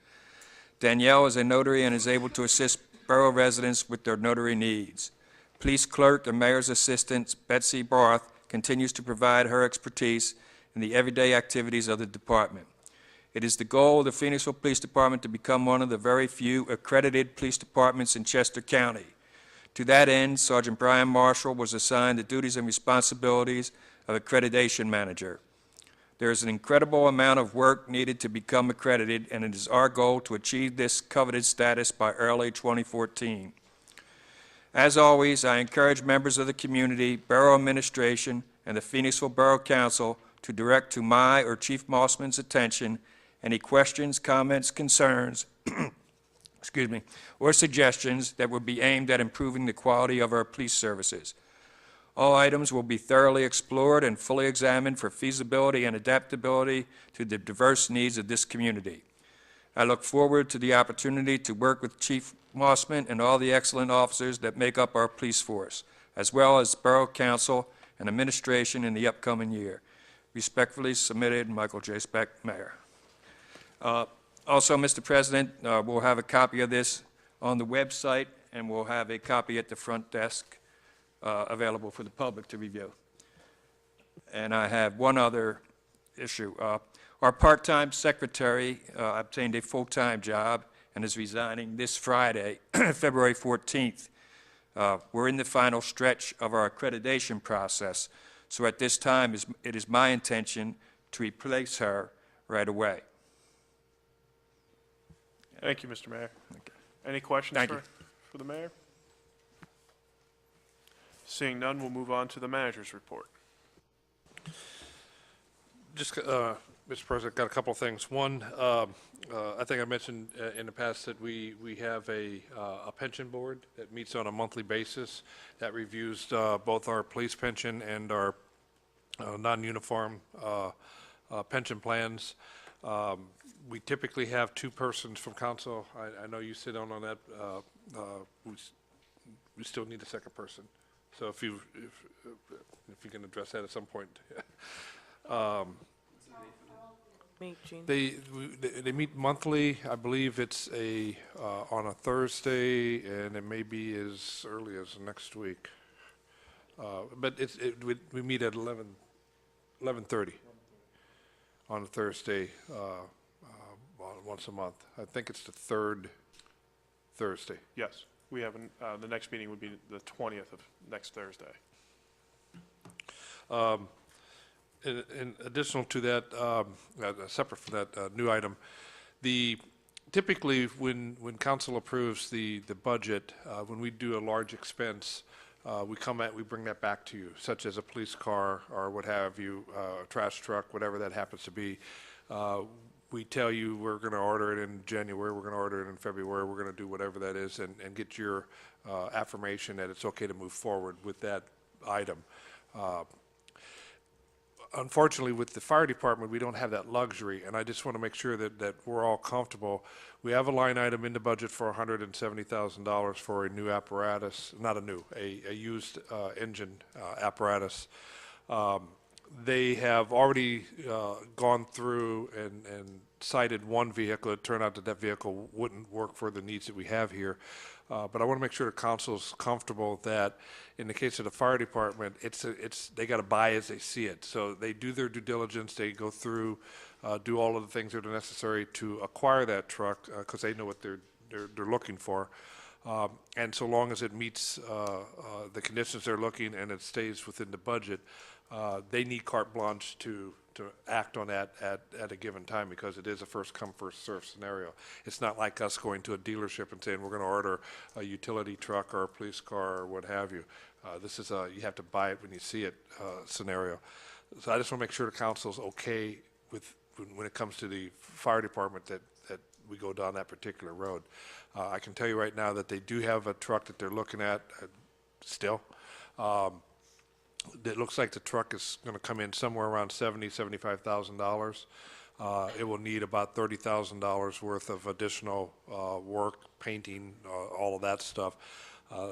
U: Danielle is a notary and is able to assist borough residents with their notary needs. Police clerk and mayor's assistant, Betsy Barth, continues to provide her expertise in the everyday activities of the department. It is the goal of the Phoenixville Police Department to become one of the very few accredited police departments in Chester County. To that end, Sergeant Brian Marshall was assigned the duties and responsibilities of accreditation manager. There is an incredible amount of work needed to become accredited, and it is our goal to achieve this coveted status by early 2014. As always, I encourage members of the community, borough administration, and the Phoenixville Borough Council to direct to my or Chief Mossman's attention any questions, comments, concerns, or suggestions that would be aimed at improving the quality of our police services. All items will be thoroughly explored and fully examined for feasibility and adaptability to the diverse needs of this community. I look forward to the opportunity to work with Chief Mossman, and all the excellent officers that make up our police force, as well as Borough Council and administration in the upcoming year. Respectfully submitted, Michael J. Speck, Mayor. Also, Mr. President, we'll have a copy of this on the website, and we'll have a copy at the front desk available for the public to review. And I have one other issue. Our part-time secretary obtained a full-time job and is resigning this Friday, February 14th. We're in the final stretch of our accreditation process, so at this time, it is my intention to replace her right away.
O: Thank you, Mr. Mayor. Any questions for the mayor? Seeing none, we'll move on to the manager's report.
P: Just, Mr. President, got a couple of things. One, I think I mentioned in the past that we have a pension board that meets on a monthly basis that reviews both our police pension and our non-uniform pension plans. We typically have two persons from council. I know you sit on that. We still need a second person. So if you can address that at some point. They meet monthly. I believe it's on a Thursday, and it may be as early as next week. But we meet at 11:30 on a Thursday, once a month. I think it's the third Thursday.
O: Yes, we have, the next meeting would be the 20th of next Thursday.
P: In additional to that, separate from that new item, typically when council approves the budget, when we do a large expense, we bring that back to you, such as a police car or what have you, a trash truck, whatever that happens to be. We tell you we're going to order it in January, we're going to order it in February, we're going to do whatever that is, and get your affirmation that it's okay to move forward with that item. Unfortunately, with the fire department, we don't have that luxury, and I just want to make sure that we're all comfortable. We have a line item in the budget for $170,000 for a new apparatus, not a new, a used engine apparatus. They have already gone through and cited one vehicle. It turned out that vehicle wouldn't work for the needs that we have here. But I want to make sure the council's comfortable that in the case of the fire department, they got to buy as they see it. So they do their due diligence. They go through, do all of the things that are necessary to acquire that truck because they know what they're looking for. And so long as it meets the conditions they're looking and it stays within the budget, they need carte blanche to act on that at a given time because it is a first come, first served scenario. It's not like us going to a dealership and saying we're going to order a utility truck or a police car or what have you. This is you have to buy it when you see it scenario. So I just want to make sure the council's okay with when it comes to the fire department that we go down that particular road. I can tell you right now that they do have a truck that they're looking at still. It looks like the truck is going to come in somewhere around $75,000. It will need about $30,000 worth of additional work, painting, all of that stuff.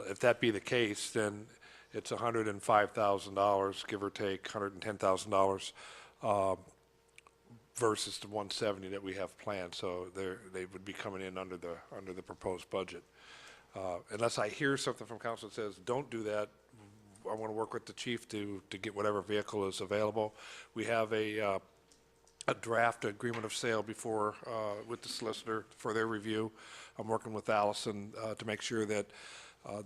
P: If that be the case, then it's $105,000, give or take $110,000, versus the $170,000 that we have planned. So they would be coming in under the proposed budget. Unless I hear something from council that says don't do that, I want to work with the chief to get whatever vehicle is available. We have a draft agreement of sale before with the solicitor for their review. I'm working with Allison to make sure that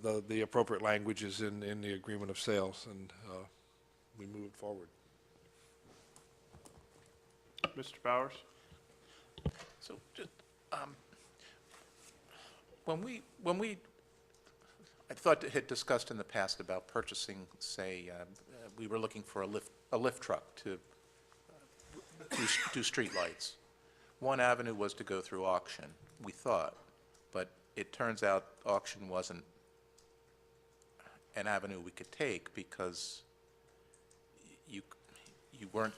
P: the appropriate language is in the agreement of sales, and we move it forward.
O: Mr. Bowers?
E: So, when we I thought it had discussed in the past about purchasing, say, we were looking for a lift truck to do street lights. One avenue was to go through auction, we thought, but it turns out auction wasn't an avenue we could take because you weren't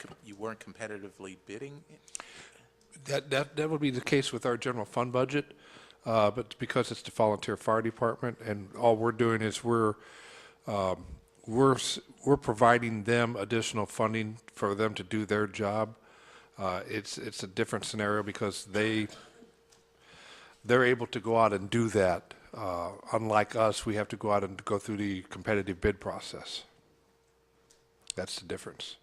E: competitively bidding.
P: That would be the case with our general fund budget. but because it's the volunteer fire department, and all we're doing is we're providing them additional funding for them to do their job. It's a different scenario because they're able to go out and do that. Unlike us, we have to go out and go through the competitive bid process. That's the difference.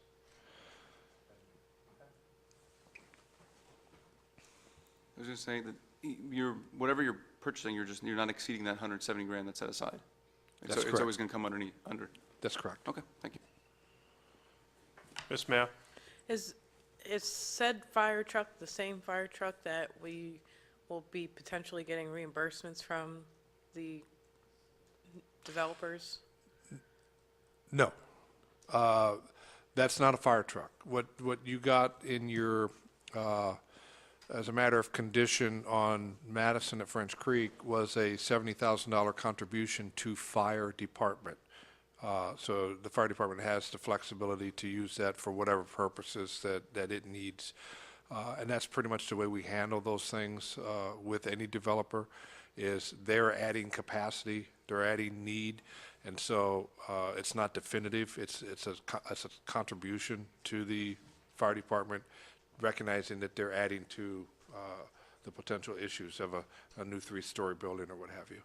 M: I was just saying that whatever you're purchasing, you're not exceeding that 170 grand that's set aside.
P: That's
M: So
P: correct.
M: it's always going to come under.
P: That's correct.
M: Okay, thank you.
O: Ms. Mayo?
Q: Is said fire truck the same fire truck that we will be potentially getting reimbursements from the developers?
P: No. That's not a fire truck. What you got in your, as a matter of condition on Madison at French Creek was a $70,000 contribution to fire department. So the fire department has the flexibility to use that for whatever purposes that it needs. And that's pretty much the way we handle those things with any developer, is they're adding capacity, they're adding need, and so it's not definitive. It's a contribution to the fire department, recognizing that they're adding to the potential issues of a new 3-story building or what have you.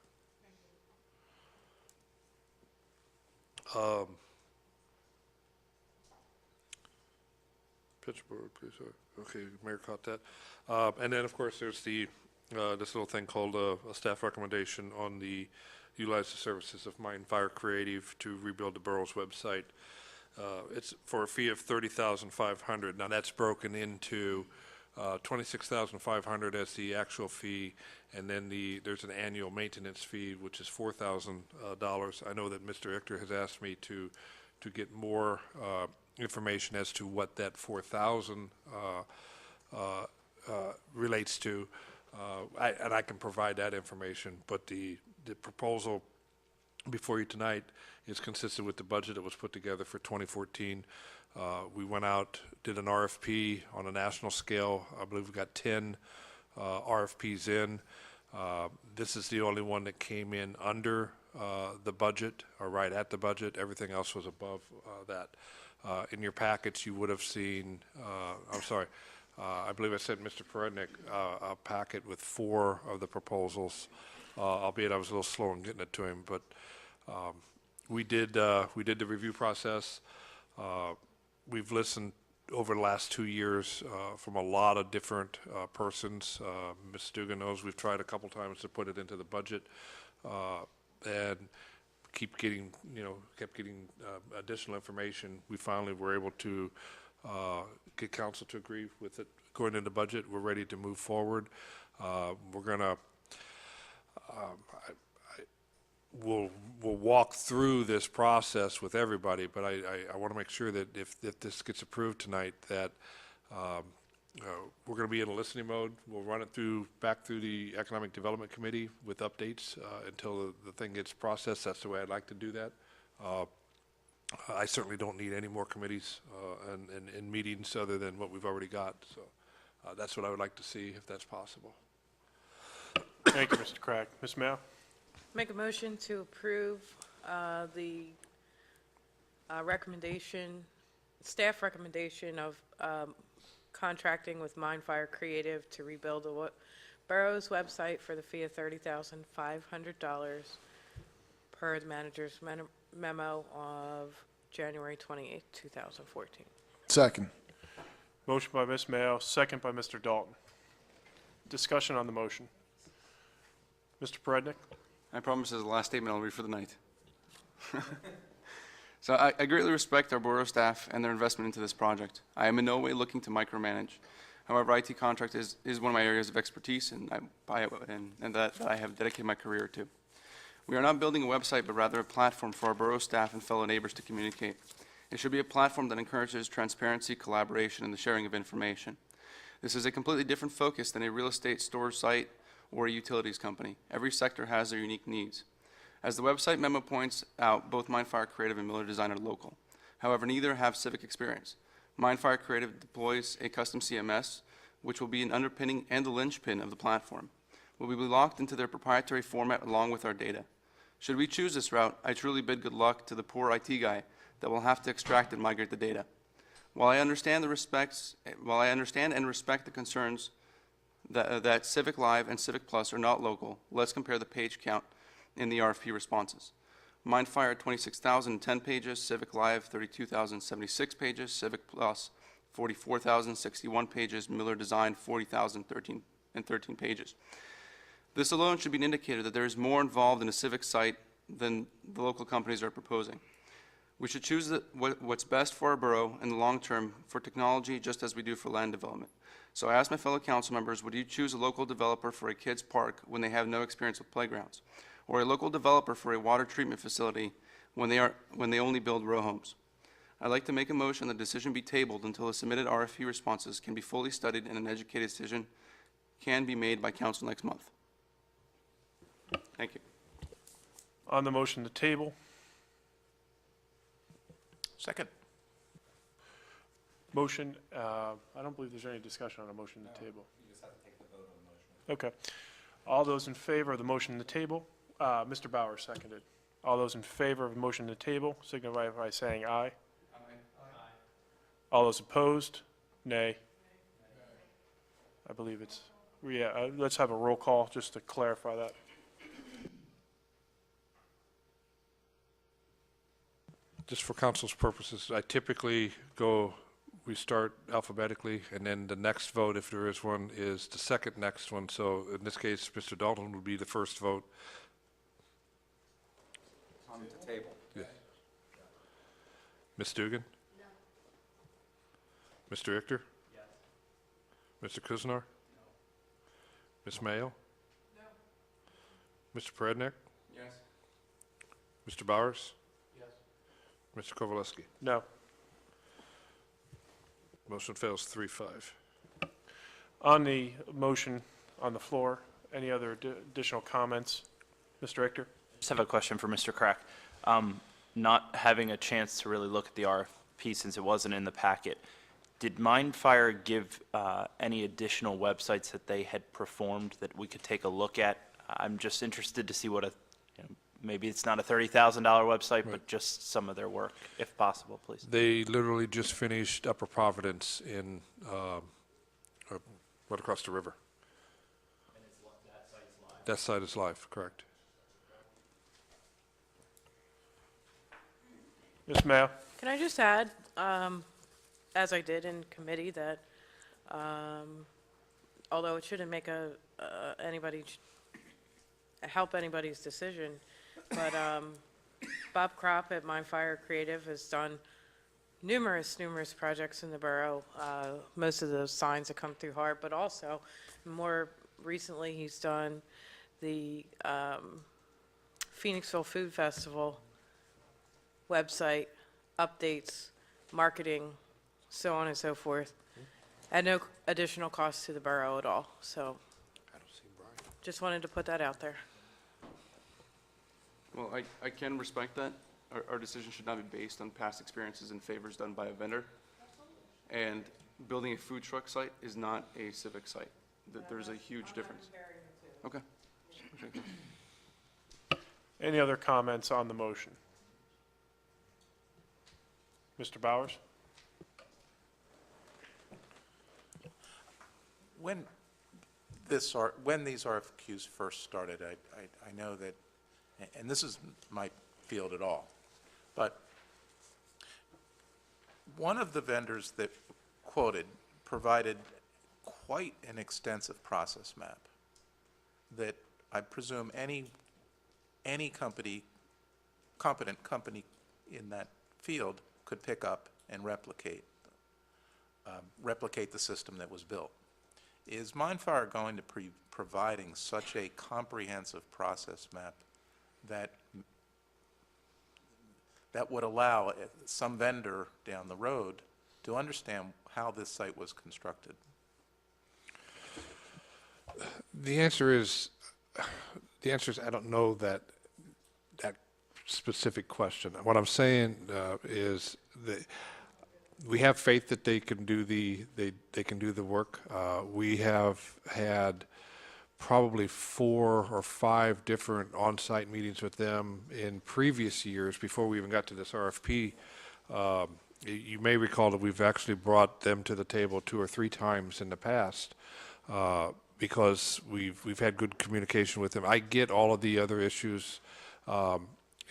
P: Pittsburgh, please. Okay, Mayor caught that. And then, of course, there's the this little thing called a staff recommendation on the utilize the services of Mind Fire Creative to rebuild the borough's website. It's for a fee of $30,500. Now that's broken into $26,500 as the actual fee, and then there's an annual maintenance fee which is $4,000. I know that Mr. Richter has asked me to get more information as to what that $4,000 relates to, and I can provide that information. But the proposal before you tonight is consistent with the budget that was put together for 2014. We went out, did an RFP on a national scale. I believe we got 10 RFPs in. This is the only one that came in under the budget, or right at the budget. Everything else was above that. In your packets, you would have seen, I believe I sent Mr. Perednik a packet with 4 of the proposals, albeit I was a little slow in getting it to him. But we did the review process. We've listened over the last 2 years from a lot of different persons. Ms. Dugan knows we've tried a couple times to put it into the budget, and kept getting additional information. We finally were able to get council to agree with it going into budget. We're ready to move forward. We're gonna we'll walk through this process with everybody, but I want to make sure that if this gets approved tonight, that we're going to be in a listening mode. We'll run it back through the Economic Development Committee with updates until the thing gets processed. That's the way I'd like to do that. I certainly don't need any more committees and meetings other than what we've already got. So that's what I would like to see, if that's possible.
O: Thank you, Mr. Craig. Ms. Mayo?
Q: Make a motion to approve the staff recommendation of contracting with Mind Fire Creative to rebuild the borough's website for the fee of $30,500 per the manager's memo of January 28, 2014.
T: Second.
O: Motion by Ms. Mayo, second by Mr. Dalton. Discussion on the motion. Mr. Perednik?
M: I promise as the last statement I'll read for the night. So I greatly respect our borough staff and their investment into this project. I am in no way looking to micromanage. However, IT contract is one of my areas of expertise, and that I have dedicated my career to. We are not building a website, but rather a platform for our borough staff and fellow neighbors to communicate. It should be a platform that encourages transparency, collaboration, and the sharing of information. This is a completely different focus than a real estate storage site or a utilities company. Every sector has their unique needs. As the website memo points out, both Mind Fire Creative and Miller Design are local. However, neither have civic experience. Mind Fire Creative deploys a custom CMS, which will be an underpinning and the linchpin of the platform. will be locked into their proprietary format along with our data. Should we choose this route, I truly bid good luck to the poor IT guy that will have to extract and migrate the data. While I understand and respect the concerns that Civic Live and Civic Plus are not local, let's compare the page count in the RFP responses. Mindfire 26,010 pages, Civic Live 32,076 pages, Civic Plus 44,061 pages, Miller Design 40,013 pages. This alone should be an indicator that there is more involved in a civic site than the local companies are proposing. We should choose what's best for our borough in the long term for technology, just as we do for land development. So I ask my fellow council members, would you choose a local developer for a kids' park when they have no experience with playgrounds? Or a local developer for a water treatment facility when they only build row homes? I'd like to make a motion that the decision be tabled until the submitted RFP responses can be fully studied and an educated decision can be made by council next month. Thank you.
O: On the motion to table,
E: Second.
O: motion, I don't believe there's any discussion on a motion to table.
S: You just have to take the vote on the motion.
O: Okay. All those in favor of the motion to table, Mr. Bauer seconded. All those in favor of the motion to table signify by saying aye. All those opposed, nay. I believe it's, yeah, let's have a roll call just to clarify that.
P: Just for council's purposes, I typically we start alphabetically, and then the next vote, if there is one, is the second next one. So in this case, Mr. Dalton would be the first vote.
G: On the table.
P: Yes. Ms. Dugan? No. Mr. Richter?
S: Yes.
P: Mr. Kuznar? No. Ms. Mayo? No. Mr. Prednick?
M: Yes.
P: Mr. Bowers?
S: Yes.
P: Mr. Kowaleski?
O: No.
P: Motion fails 3-5.
O: On the motion on the floor, any other additional comments? Mr. Richter?
H: Just have a question for Mr. Crack. Not having a chance to really look at the RFP since it wasn't in the packet, did Mindfire give any additional websites that they had performed that we could take a look at? I'm just interested to see what maybe it's not a $30,000 website, but just some of their work, if possible, please.
P: They literally just finished Upper Providence in, right across the river.
S: And that site's live.
P: That site is live, correct.
O: Ms. Mayo?
Q: Can I just add, as I did in committee, that although it shouldn't make help anybody's decision, but Bob Kropp at Mindfire Creative has done numerous projects in the borough. Most of those signs that come through Hart, but also more recently he's done the Phoenixville Food Festival website, updates, marketing, so on and so forth, at no additional cost to the borough at all. So just wanted to put that out there.
M: Well, I can respect that. Our decision should not be based on past experiences and favors done by a vendor. And building a food truck site is not a civic site. There's a huge difference. Okay.
O: Any other comments on the motion? Mr. Bowers?
E: When these RFQs first started, I know that, and this is my field at all, but one of the vendors that quoted provided quite an extensive process map that I presume any company, competent company in that field could pick up and replicate the system that was built. Is Mindfire going to be providing such a comprehensive process map that would allow some vendor down the road to understand how this site was constructed?
P: The answer is I don't know that specific question. What I'm saying is that we have faith that they can do the work. We have had probably 4 or 5 different on-site meetings with them in previous years before we even got to this RFP. You may recall that we've actually brought them to the table 2 or 3 times in the past because we've had good communication with them. I get all of the other issues.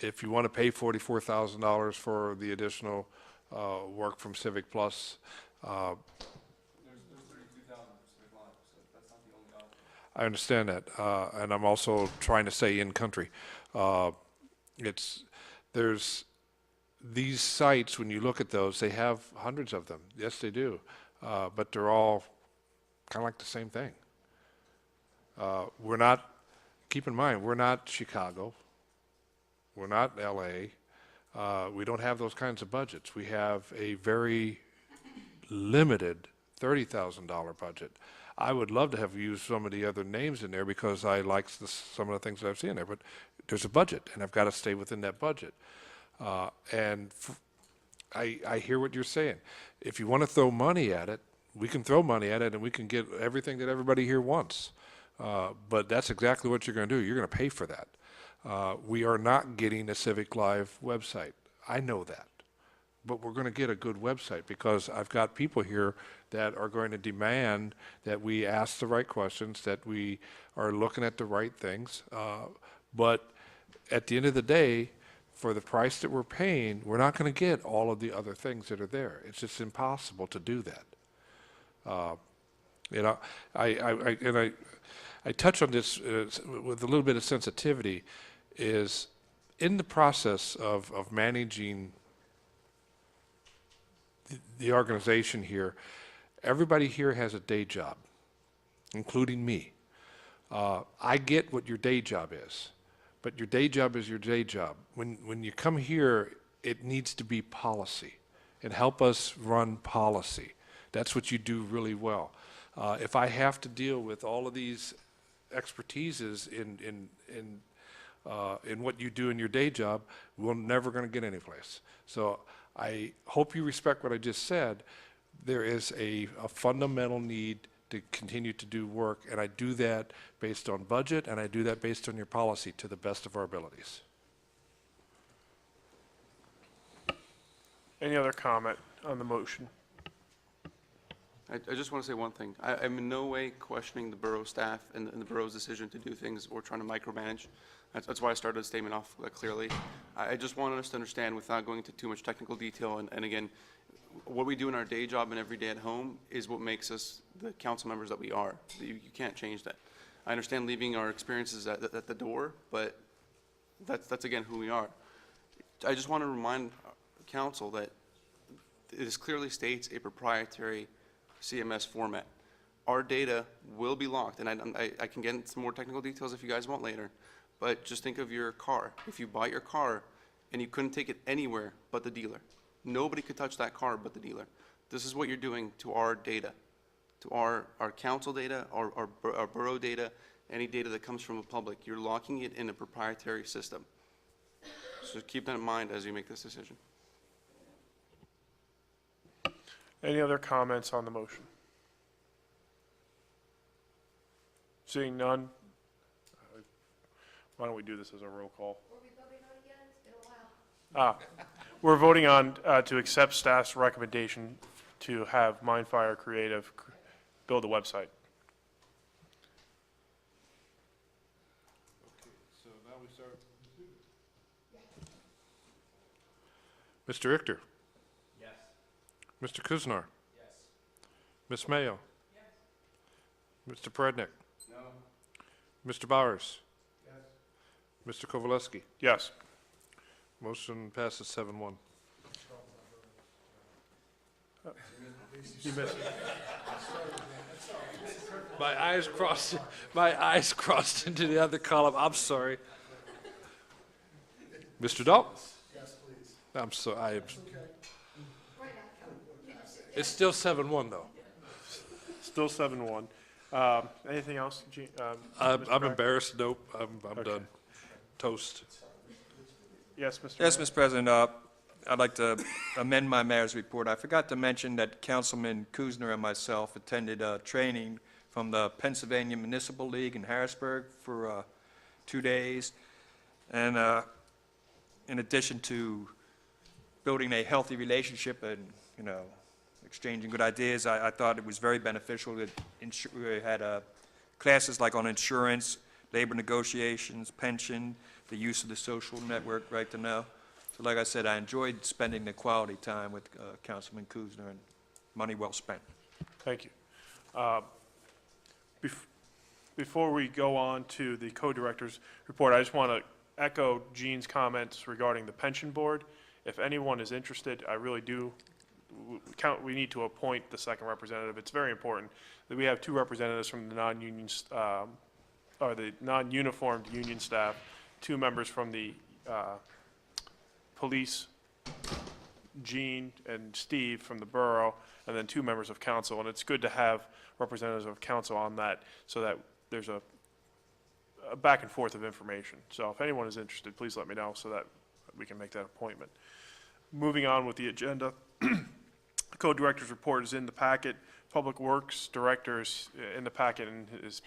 P: If you want to pay $44,000 for the additional work from Civic Plus, I understand that, and I'm also trying to say in country. There's these sites, when you look at those, they have hundreds of them. Yes, they do, but they're all kind of like the same thing. We're not, keep in mind, we're not Chicago. We're not LA. We don't have those kinds of budgets. We have a very limited $30,000 budget. I would love to have used some of the other names in there because I like some of the things that I've seen there, but there's a budget, and I've got to stay within that budget. I hear what you're saying. If you want to throw money at it, we can throw money at it, and we can get everything that everybody here wants. But that's exactly what you're going to do. You're going to pay for that. We are not getting a Civic Live website. I know that. But we're going to get a good website because I've got people here that are going to demand that we ask the right questions, that we are looking at the right things. But at the end of the day, for the price that we're paying, we're not going to get all of the other things that are there. It's just impossible to do that. You know, I touch on this with a little bit of sensitivity, is in the process of managing the organization here, everybody here has a day job, including me. I get what your day job is, but your day job is your day job. When you come here, it needs to be policy and help us run policy. That's what you do really well. If I have to deal with all of these expertises in what you do in your day job, we're never going to get anyplace. So I hope you respect what I just said. There is a fundamental need to continue to do work, and I do that based on budget, and I do that based on your policy to the best of our abilities.
O: Any other comment on the motion?
M: I just want to say one thing. I'm in no way questioning the borough staff and the borough's decision to do things or trying to micromanage. That's why I started the statement off clearly. I just wanted us to understand, without going into too much technical detail, and again, what we do in our day job and every day at home is what makes us the council members that we are. You can't change that. I understand leaving our experiences at the door, but that's again who we are. I just want to remind council that it clearly states a proprietary CMS format. Our data will be locked, and I can get into some more technical details if you guys want later, but just think of your car. If you bought your car and you couldn't take it anywhere but the dealer, nobody could touch that car but the dealer. This is what you're doing to our data, to our council data, our borough data, any data that comes from the public. You're locking it in a proprietary system. So keep that in mind as you make this decision.
O: Any other comments on the motion? Seeing none, why don't we do this as a roll call?
A: Were we voting on it yet? It's been a while.
O: We're voting on to accept staff's recommendation to have Mindfire Creative build a website.
P: So now we start. Mr. Richter?
S: Yes.
P: Mr. Kuznar?
S: Yes.
P: Ms. Mayo?
S: Yes.
P: Mr. Prednick?
S: No.
P: Mr. Bowers?
S: Yes.
P: Mr. Kowaleski?
O: Yes.
P: Motion passes 7-1.
O: You missed it.
P: My eyes crossed into the other column. I'm sorry. Mr. Dalton?
F: Yes, please.
P: I'm so, I am.
F: It's okay.
P: It's still 7-1 though.
O: Still 7-1. Anything else?
P: I'm embarrassed. Nope. I'm
O: Okay.
P: done. Toast.
O: Yes, Mr.
U: Yes,
O: Mayor?
U: Mr. President, I'd like to amend my mayor's report. I forgot to mention that Councilman Kuzner and myself attended training from the Pennsylvania Municipal League in Harrisburg for 2 days. And in addition to building a healthy relationship and, exchanging good ideas, I thought it was very beneficial that we had classes like on insurance, labor negotiations, pension, the use of the social network, Right to Know. So like I said, I enjoyed spending the quality time with Councilman Kuzner, and money well spent.
O: Thank you. Before we go on to the co-director's report, I just want to echo Gene's comments regarding the pension board. If anyone is interested, I really do, we need to appoint the second representative. It's very important that we have 2 representatives from the non-union, or the non-uniformed union staff, 2 members from the police, Gene and Steve from the borough, and then 2 members of council. And it's good to have representatives of council on that so that there's a back and forth of information. So if anyone is interested, please let me know so that we can make that appointment. Moving on with the agenda, the co-director's report is in the packet. Public Works Director is in the packet and is.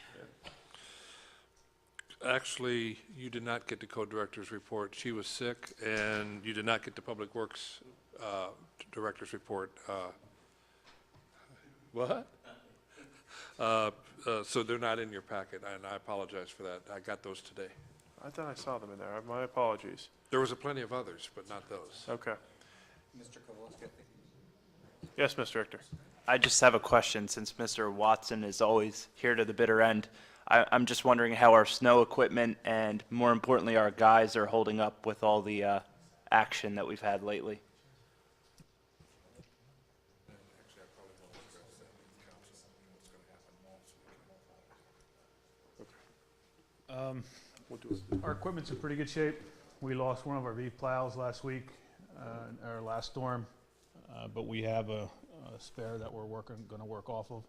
P: Actually, you did not get the co-director's report. She was sick, and you did not get the Public Works Director's report. What? So they're not in your packet, and I apologize for that. I got those today.
O: I thought I saw them in there. My apologies.
P: There was a plenty of others, but not those.
O: Okay.
G: Mr. Kowalski.
O: Yes, Mr. Richter.
H: I just have a question, since Mr. Watson is always here to the bitter end. I'm just wondering how our snow equipment and, more importantly, our guys are holding up with all the action that we've had lately.
K: Our equipment's in pretty good shape. We lost one of our V plows last week, our last storm, but we have a spare that we're going to work off of.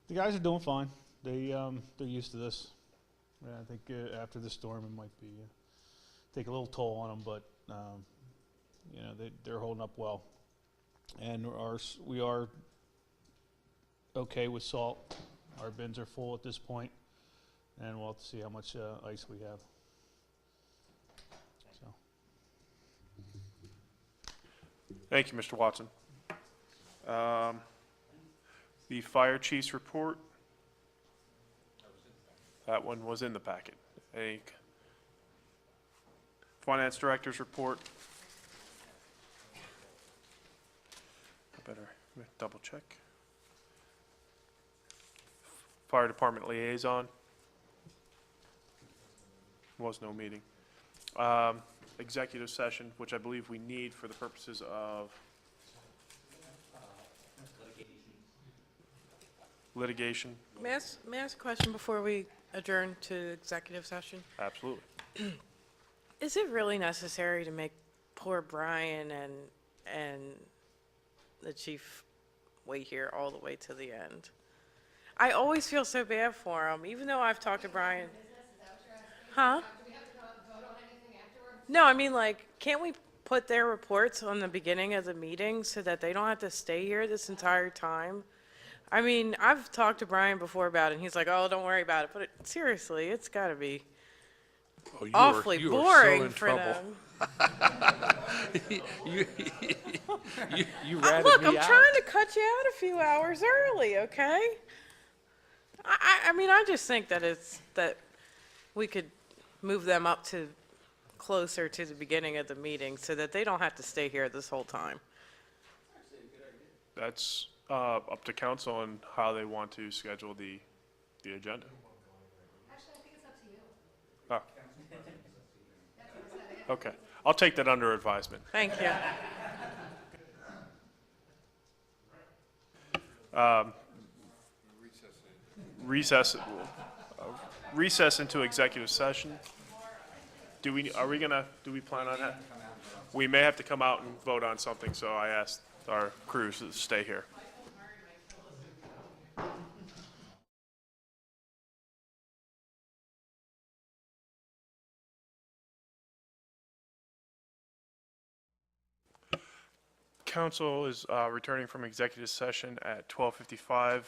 K: The guys are doing fine. They're used to this. Yeah, I think after the storm, it might be take a little toll on them, but they're holding up well. And we are okay with salt. Our bins are full at this point, and we'll have to see how much ice we have. So.
O: Thank you, Mr. Watson. The fire chief's report. That one was in the packet. Finance director's report. I better double check. Fire department liaison. Was no meeting. Executive session, which I believe we need for the purposes of litigation.
Q: May I ask a question before we adjourn to executive session?
O: Absolutely.
Q: Is it really necessary to make poor Brian and the chief wait here all the way to the end? I always feel so bad for him, even though I've talked to Brian. Huh? No, I mean, like, can't we put their reports on the beginning of the meeting so that they don't have to stay here this entire time? I mean, I've talked to Brian before about it, and he's like, oh, don't worry about it. But seriously, it's got to be awfully boring for them.
P: You ratted
Q: look,
P: me
Q: I'm
P: out.
Q: trying to cut you out a few hours early, okay? I mean, I just think that that we could move them up to closer to the beginning of the meeting so that they don't have to stay here this whole time.
O: That's up to council and how they want to schedule the agenda.
A: Actually, I think it's up to you.
O: Oh. Okay. I'll take that under advisement.
Q: Thank you.
O: Recess into executive session. Do we plan on that? We may have to come out and vote on something, so I asked our crews to stay here. Council is returning from executive session at 12:55.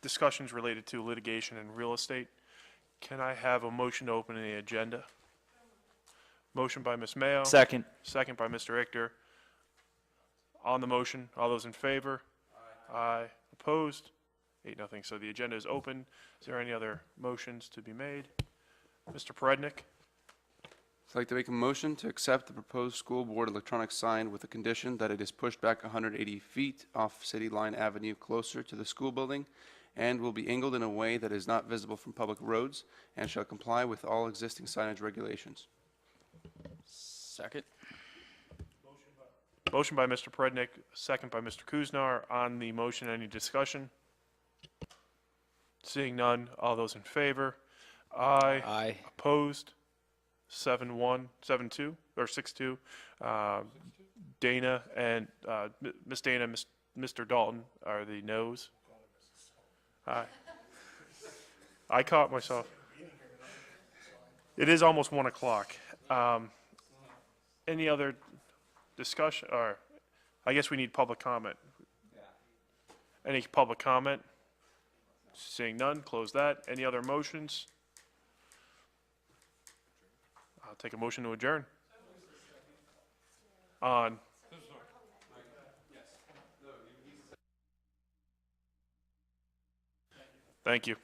O: Discussions related to litigation and real estate. Can I have a motion to open the agenda? Motion by Ms. Mayo.
H: Second.
O: Second by Mr. Richter. On the motion, all those in favor? Aye. Opposed? 8-0. So the agenda is open. Is there any other motions to be made? Mr. Perednik?
M: I'd like to make a motion to accept the proposed school board electronic sign with the condition that it is pushed back 180 feet off City Line Avenue closer to the school building and will be angled in a way that is not visible from public roads and shall comply with all existing signage regulations.
N: Second.
O: Motion by Mr. Perednik, second by Mr. Kuznar. On the motion, any discussion? Seeing none, all those in favor? Aye.
N: Aye.
O: Opposed? 7-1, 7-2, or 6-2. Dana and Miss Dana, Mr. Dalton are the noes. Aye. I caught myself. It is almost 1 o'clock. Any other discussion, or I guess we need public comment. Any public comment? Seeing none, close that. Any other motions? I'll take a motion to adjourn. On. Thank you.